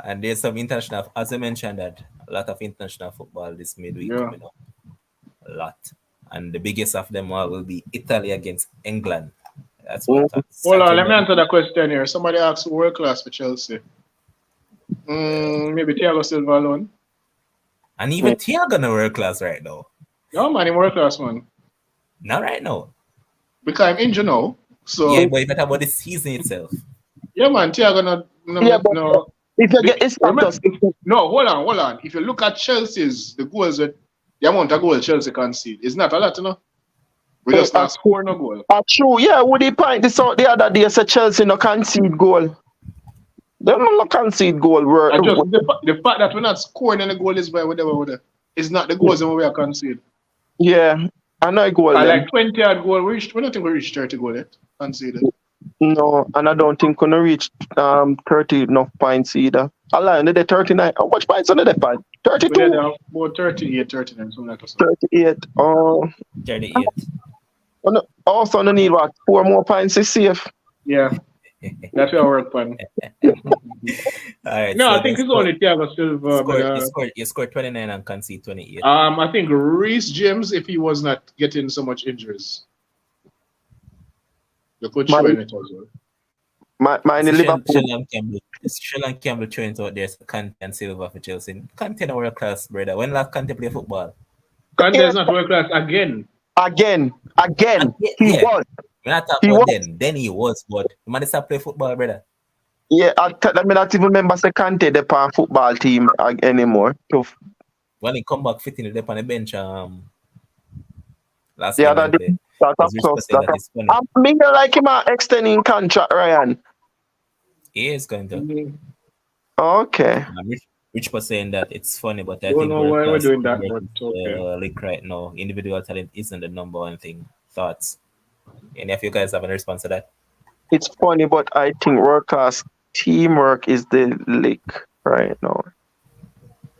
And there's some international, as I mentioned, that a lot of international football this midweek Yeah. coming up. A lot. And the biggest of them all will be Italy against England. That's what Mhm. Hold on, let me Saturday. answer that question here. Somebody asked world class for Chelsea. Maybe Thiago Silva alone. And even Thiago no world class right now. No man, he's world class man. Not right now. Because I'm injured now. So Yeah, but if you talk about the season itself. yeah man, Thiago Yeah, but no. if you get his Remember, status, no, hold on. If you look at Chelsea's the goals that the amount of goals Chelsea concede, it's not a lot, you know. We just not score no goal. true. Yeah, would he point this out the other day? Say Chelsea no concede goal. They don't no concede goal. And just the fact that we're not scoring any goal is by whatever. It's not the goals that we are conceding. Yeah, I know goal. I Them. like 20 odd goal. We don't think we reached 30 goal yet. Conceded. No, and I don't think gonna reach 30 enough points either. I lie, they 39. How much points on the point? We 32? did about 38, 39, something like that. 38. 38. Also, I need what? 4 more points is safe. Yeah, that's our work plan. All right. No, so I think it's only Thiago Silva. you scored 29 and concede 28. I think Reece James, if he was not getting so much injuries, you could show in it as well. Mine is Liverpool. Sheldon Campbell throwing out there, so Conte and Silva for Chelsea. Conte no world class, brother. When last Conte play football? Conte is not world class again. Again. He Yeah. was. We're not talking He about was. then he was, but the man is not play football, brother. Yeah, let me not even remember say Conte the pan football team anymore. Tough. When he come back fitting it up on the bench, last Yeah, game that he played. that's Rich so was saying that is funny. I mean, like him extending contract, Ryan. He is going to. Okay. Rich was saying that it's funny, but I Don't think know why we're world-class doing that, football but okay. league right now, individual talent isn't the number one thing. Thoughts? Any of you guys have a response to that? It's funny, but I think world class teamwork is the lick right now.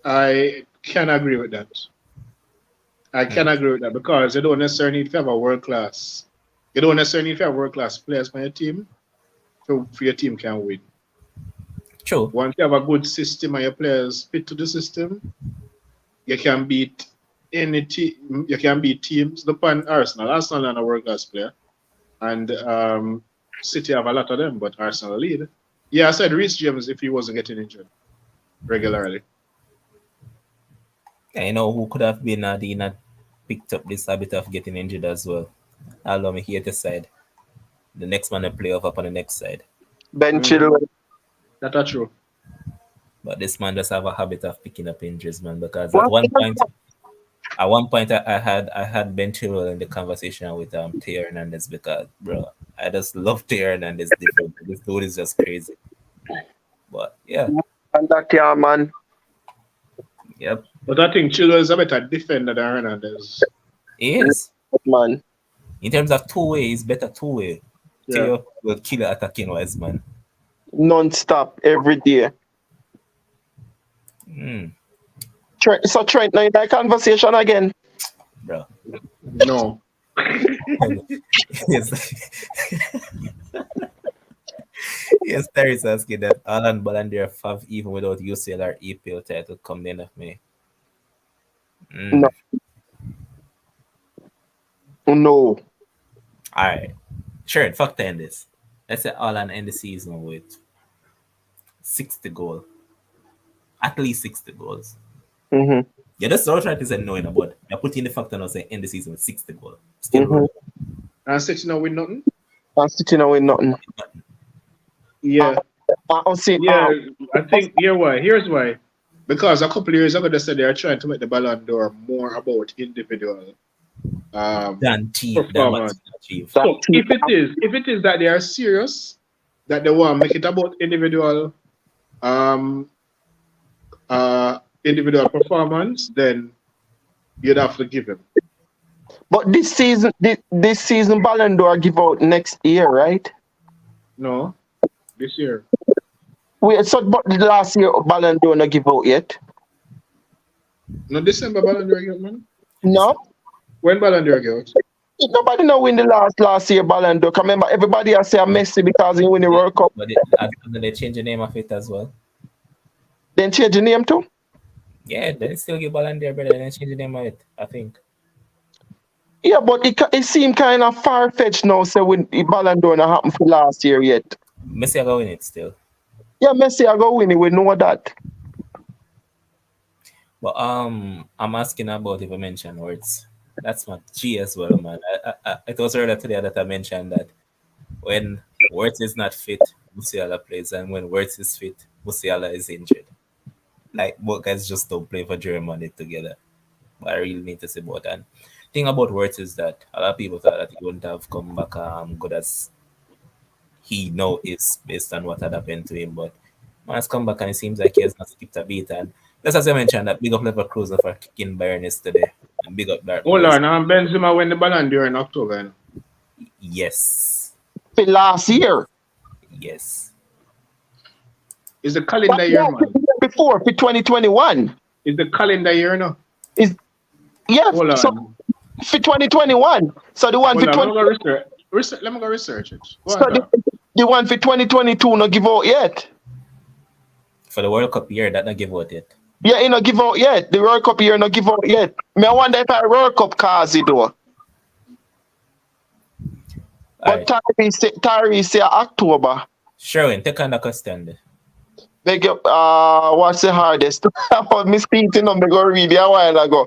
I can agree with that. I can agree with that because you don't necessarily need to have a world class. You don't necessarily need to have world class players for your team for your team can win. True. Once you have a good system and your players fit to the system, you can beat any team. You can beat teams. Look on Arsenal. Arsenal are a world class player, and City have a lot of them, but Arsenal lead. Yeah, I said Reece James if he wasn't getting injured regularly. I know who could have been Adina picked up this habit of getting injured as well. Allow me here to side. The next man to play off up on the next side. Ben Chilwell. That's true. But this man just have a habit of picking up injuries, man. Because What? at one point, I had Ben Chilwell in the conversation with Theo Hernandez because, bro, I just love Theo Hernandez different. This dude is just crazy. But yeah, And that yeah, man. yep, But I think Chilwell is a better defender than Hernandez. he is. Man. In terms of two-way, he's better two-way. Yeah. Theo will kill it attacking wise, man. Non-stop every day. So Trent, now in that conversation again. Bro. No. Yes. Yes, Terry is asking that Haaland Ballon d'Or fav even without UCL or EPL title come the end of May. No. No. Alright. Sure, fuck the end this. Let's say Haaland end the season with 60 goals. At least 60 goals. Mm-hmm. Yeah, that's what I try to say no, but I put in the factor now say end the season with 60 goals. Still And City now win nothing? I'm sitting now with nothing. Yeah. I think here's why. Because a couple of years ago they said they are trying to make the Ballon d'Or more about individual than performance. achieve. So if it is that they are serious, that they want to make it about individual individual performance, then you'd have to give him. But this season Ballon d'Or give out next year, right? No, this year. Wait, so but the last year Ballon d'Or not give out yet? No, December Ballon d'Or get, man. No. When Ballon d'Or get out? Nobody know win the last year Ballon d'Or. Remember, everybody has say Messi because he win the World Cup. But they change the name of it as well. Then change the name too? Yeah, they still give Ballon d'Or, brother. They change the name of it, I think. Yeah, but it seemed kind of far fetched now. So when the Ballon d'Or not happened for last year yet. Messi are going it still. Yeah, Messi I go win it. We know that. But I'm asking about if I mentioned words. That's my G as well, man. It was earlier today that I mentioned that when Wirtz is not fit, Musiala plays, and when Wirtz is fit, Musiala is injured. Like both guys just don't play for Germany together. But I really need to say about that. Thing about Wirtz is that a lot of people thought that he wouldn't have come back good as he now is based on what had happened to him. But man has come back and it seems like he has not skipped a beat. And just as I mentioned, that big up Leverkusen for kicking Bayern yesterday. And big up Hold Dortmund. on, and Benzema win the Ballon d'Or in October. You know? Yes. For last year. Yes. Is the calendar year, man? Before, for 2021. Is the calendar year now? Is yeah, Hold on. so for 2021. So the one Hold for on, 20 let me go research. Let me go research it. Go so on, the one for 2022 no give out yet. For the World Cup year, that not give out yet. Yeah, you no give out yet. The World Cup year no give out yet. Me I wonder if a World Cup cause it though. But Tyree say October. Sherwin, take on the question there. Beg up, what's the hardest? About me speaking on me go read it a while ago.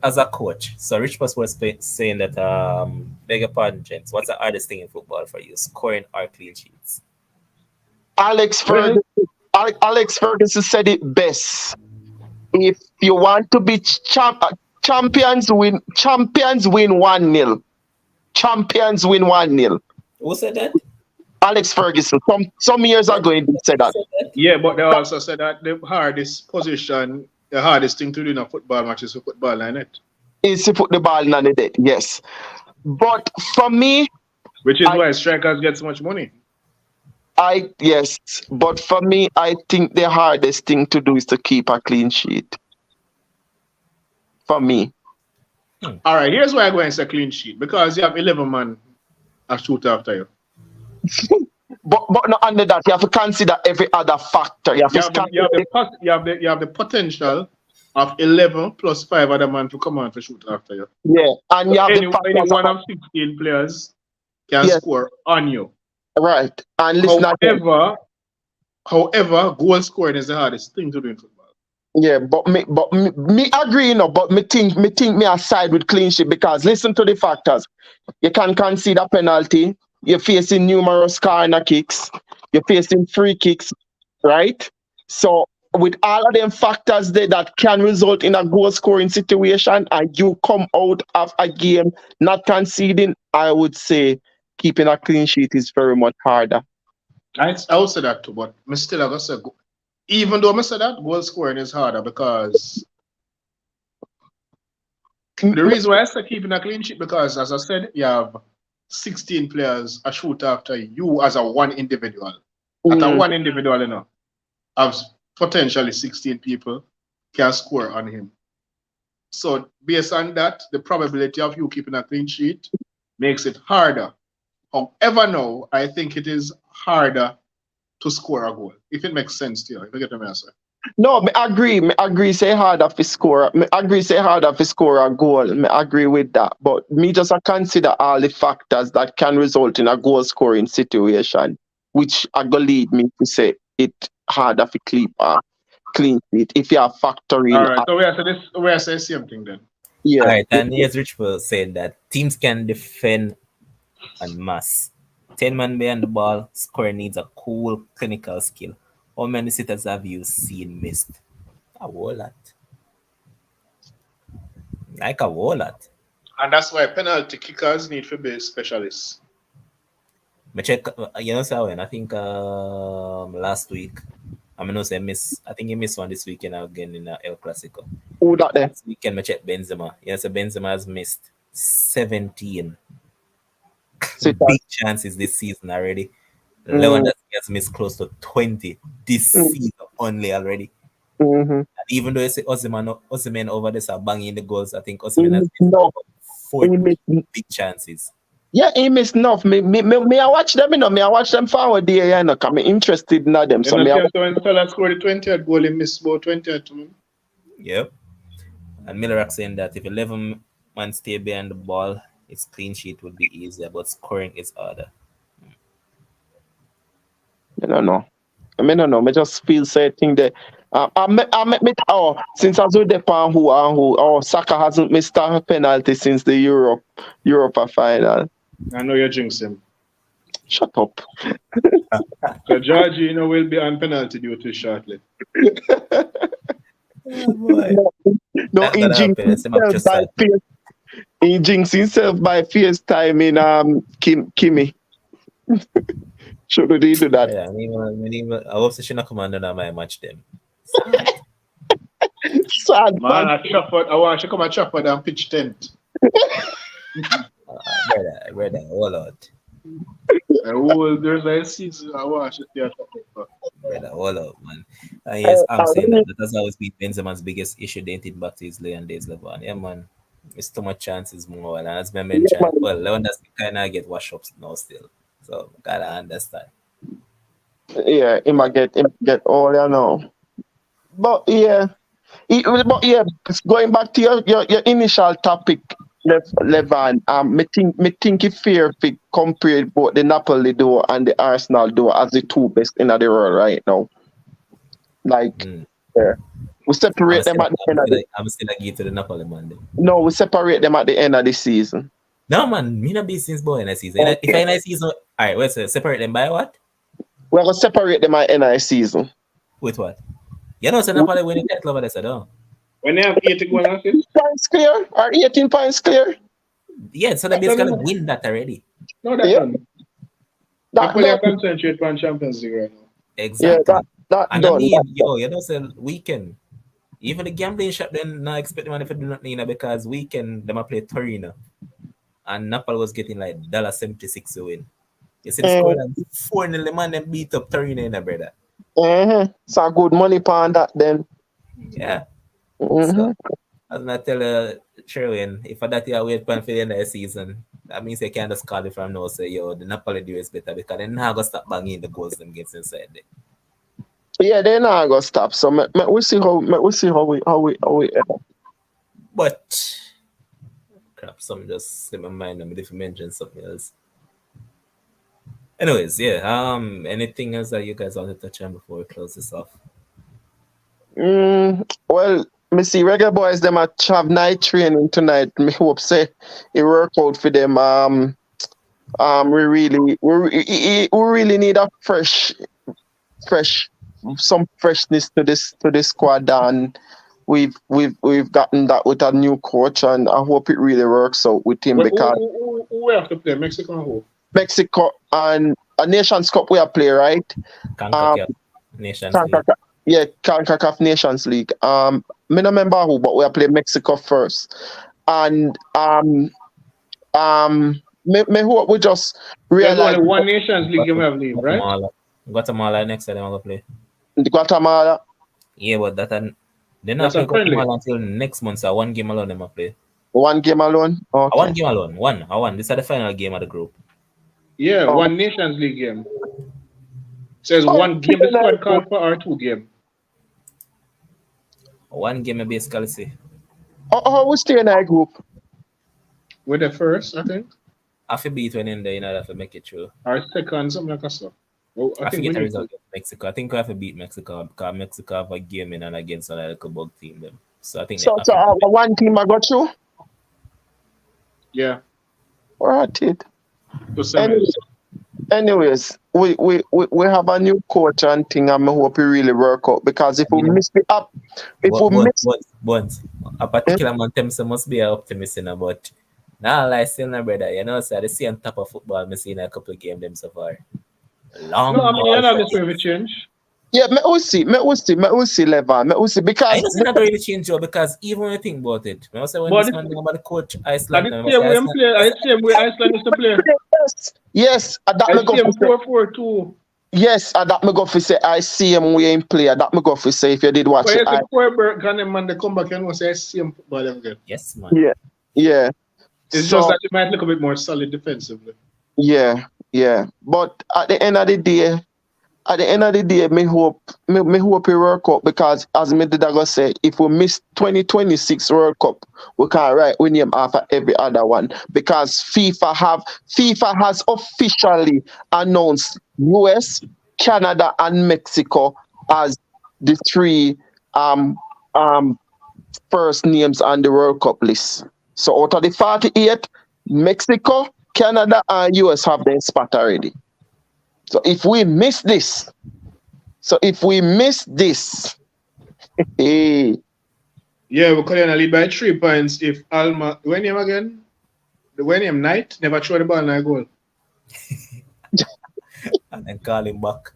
As a coach, so Rich Pass was saying that beg your pardon, gents. What's the hardest thing in football for you? Scoring or clean sheets? Alex Ferguson said it best. If you want to be champions win 1-0. Champions win 1-0. Who said that? Alex Ferguson. Some years ago he said that. Yeah, but they also said that the hardest position, the hardest thing to do in a football match is to put ball in it. Is to put the ball in the net, yes. But for me, which is why strikers get so much money. Yes, but for me, I think the hardest thing to do is to keep a clean sheet. For me. All right, here's why I go and say clean sheet. Because you have 11 man a shoot after you. but not under that, you have to consider every other factor. You have the potential of 11 plus 5 other man to come on to shoot after you. Yeah, and you have any one of 16 players can score on you. Right. And listen, however, goal scoring is the hardest thing to do in football. Yeah, but me agree, but me think me aside with clean sheet because listen to the factors. You can concede a penalty. You're facing numerous corner kicks. You're facing free kicks, right? So with all of them factors there that can result in a goal scoring situation and you come out of a game not conceding, I would say keeping a clean sheet is very much harder. I would say that too, but I still have to say, even though I say that, goal scoring is harder because the reason why I say keeping a clean sheet because, as I said, you have 16 players a shoot after you as a one individual. At a one individual, you know, have potentially 16 people can score on him. So based on that, the probability of you keeping a clean sheet makes it harder. However, now I think it is harder to score a goal. If it makes sense to you, if you get me answer. No, I agree. Say harder to score. Say harder to score a goal. I agree with that. But me just consider all the factors that can result in a goal scoring situation, which I go lead me to say it harder to keep a clean sheet if you are factoring. All right. So we are saying the same thing then. Yeah. All right. And yes, Rich was saying that teams can defend en masse. 10 man behind the ball, scoring needs a cool clinical skill. How many sitters have you seen missed? A whole lot. Like a whole lot. And that's why penalty kickers need to be specialists. I check, when I think last week, I think he missed one this weekend again in El Clasico. Who that there? This weekend, I check Benzema. Benzema has missed 17 big chances this season already. Lewandowski has missed close to 20 this season only already. And even though you say Osimhen over this are banging the goals, I think Osimhen has missed 40 big chances. Yeah, he missed enough. Me I watch them, you know. Me I watch them forward there, you know, because I'm interested in them. You So know, me, see, so when Salah scored the 20th goal, he missed about 20th to me. Yep. And Miller saying that if 11 man stay behind the ball, its clean sheet would be easier, but scoring is harder. I don't know. I mean, I don't know. Me just feel certain that. Since I was with the pan who Saka hasn't missed a penalty since the Europa final. I know you're jinxing. Shut up. So Georgie, you know, will be on penalty duty shortly. Oh boy. No, That he gonna jinxed happen. It's about himself just by that. face. He jinxed himself by FaceTime in Kimmy. Should he do that? Yeah, I hope she not come under my match them. Sad Man, man. at Trafford, I want to come at Trafford and pitch tent. Brother, hold on. There's like a season I watch it there. Brother, hold up, man. Yes, I'm saying that has always been Benzema's biggest issue dating back to his Leon days level. And yeah, man, it's too much chances more. And as I Yeah, mentioned, man. well, Lewandowski kind of get washed up now still. So, gotta understand. Yeah, him get all you know. But yeah, going back to your initial topic, Levan, me think it's fair if we compare both the Napoli duo and the Arsenal duo as the two best in the world right now. Like, Mm. yeah. We separate them at the end of the I'm still a give to the Napoli man. Then. No, we separate them at the end of the season. No, man, me not be since boy in a season. Okay. If I in a season, all right, wait, so separate them by what? We're gonna separate them at the end of the season. With what? You know, so Napoli win the title over there, so don't. When they have 80 goal assist? Points clear or 18 points clear? Yeah, so they basically win that already. No, that's Yeah. done. That Napoli are done. concentrate on Champions League right now. Exactly. Yeah, that And I done. mean, you know, say weekend. Even the gambling shop then not expect the money for do nothing, you know, because weekend them a play Torino. And Napoli was getting like $76 to win. You see the score like 4-0, man, them beat up Torino, you know, brother. So good money on that then. Yeah. Mm-hmm. So, as I tell Sherwin, if I that you wait for the end of the season, that means they can't just call it from now say, yo, the Napoli do is better because they're not going to stop banging the goals them gets inside there. Yeah, they're not gonna stop. So we see how we But crap, some just in my mind. I'm if you mention something else. Anyways, yeah. Anything else that you guys want to touch on before we close this off? Well, me see regular boys them at have night training tonight. Me hope say it work out for them. We really need a fresh some freshness to this squad, and we've gotten that with a new coach, and I hope it really works out with him because Who we have to play? Mexico and who? Mexico and a Nations Cup we are play, right? CONCACAF Nations League. Yeah, CONCACAF Nations League. Me no remember who, but we are play Mexico first, and me hope we just There's realize only one Nations League game have leave, right? Guatemala next time I'm gonna play. Guatemala. Yeah, but they're not That's play a friendly. Guatemala until next month. So one game alone them a play. One game alone. Okay. One game alone. One. This is the final game of the group. Yeah, Oh. one Nations League game. Says Oh, one game the squad called for or two game. One game I basically say. How we stay in our group? With the first, I think. I feel beat when in there, you know, that to make it through. Or second, something like that. So. Well, I think forget the we result against Mexico. I think we have to beat Mexico because Mexico have a game in and against a little bug team them. So I think So one team I got you. Yeah. All right, it. To semis. Anyways, we have a new coach and thing, and I hope it really work out because if we miss the up, but a particular man Temsa must be an optimist, you know, but now like still no brother, you know, so I see on top of football, I'm seeing a couple of games them so far. Long No, I mean, you're not ball this way to change. yeah, me will see, Levan, me will see I because don't see that really change though, because even when you think about it, when I say when But this man talk about the coach I Iceland, did say we play. I say we Iceland is to play. yes, that I me go see for him say. 4-4-2. Yes, that me go for say. I see him we ain't play. That me go for say. If you did watch But it, yes, before Burke and them man they come back and say I see him football again. yes, man. yeah. It's just So that they might look a bit more solid defensively. yeah, yeah. But at the end of the day, me hope it work out because as me did I go say, if we miss 2026 World Cup, we can write we name after every other one because FIFA has officially announced US, Canada, and Mexico as the three um um first names on the World Cup list. So out of the 48, Mexico, Canada, and US have their spot already. So if we miss this, so if we miss this, hey, Yeah, we could only lead by 3 points if Alma. When him again? The when him Knight never throw the ball in a goal. And then call him back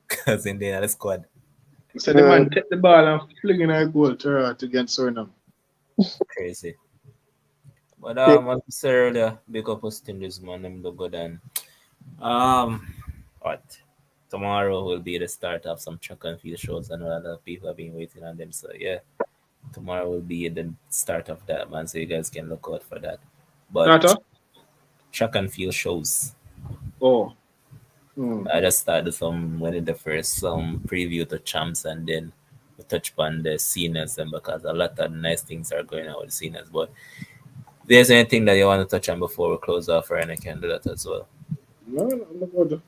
because in the squad. So the man take the ball and fling in a goal to against Suriname. Crazy. But yeah, as I said earlier, big up us in this man, them do good and um what? Tomorrow will be the start of some track and field shows and a lot of people have been waiting on them. So yeah, tomorrow will be the start of that man. So you guys can look out for that. But Tata? track and field shows. Oh. Hmm. I just started some one of the first preview to champs and then we touch upon the seniors and because a lot of nice things are going on with the seniors. But if there's anything that you want to touch on before we close off, or I can do that as well. No, no, I'm not good.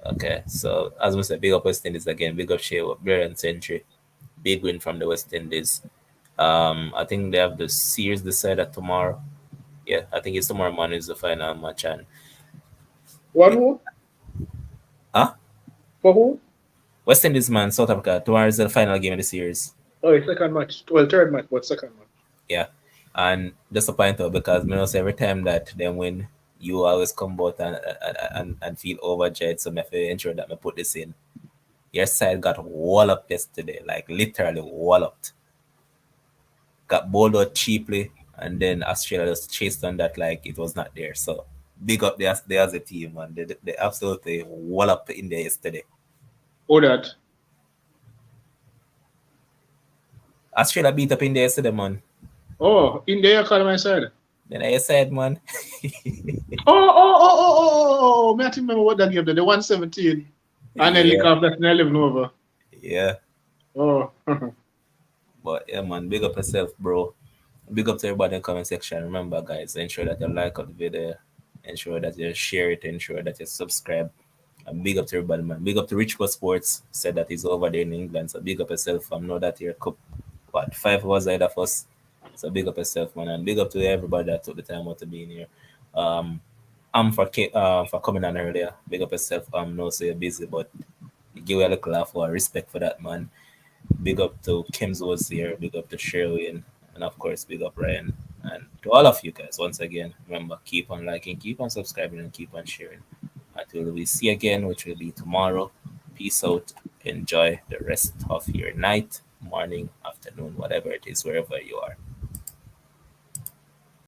Okay, so as we said, big up West Indies again, big up Shea Blair Century, big win from the West Indies. I think they have the series decided tomorrow. Yeah, I think it's tomorrow morning is the final match and What who? huh? For who? West Indies man, South Africa. Tomorrow is the final game of the series. Oh, it's second match. Well, third match, but second match. Yeah. And disappointed because you know so every time that they win, you always come out and feel overjoyed. So I have to ensure that I put this in. Your side got walloped yesterday, like literally walloped. Got bowled out cheaply, and then Australia just chased on that like it was not there. So big up the as a team, man. They absolutely walloped in there yesterday. Oh, that. Australia beat up in there yesterday, man. Oh, in there, call my side. Then I said, man. Oh. Me, I think remember what that game did. The 117. And then lick Yeah, off that 11 over. yeah. Oh. But yeah, man, big up yourself, bro. Big up to everybody in the comment section. Remember, guys, ensure that you like the video, ensure that you share it, ensure that you subscribe. And big up to everybody, man. Big up to Richco Sports. Said that he's over there in England. So big up yourself. I know that your cup, what, 5 hours ahead of us. So big up yourself, man. And big up to everybody that took the time out to be in here. Um, for coming on earlier. Big up yourself. No, so you're busy, but give you a little laugh or respect for that, man. Big up to Kim's was here. Big up to Sherwin. And of course, big up Ryan. And to all of you guys, once again, remember, keep on liking, keep on subscribing, and keep on sharing. Until we see again, which will be tomorrow. Peace out. Enjoy the rest of your night, morning, afternoon, whatever it is, wherever you are.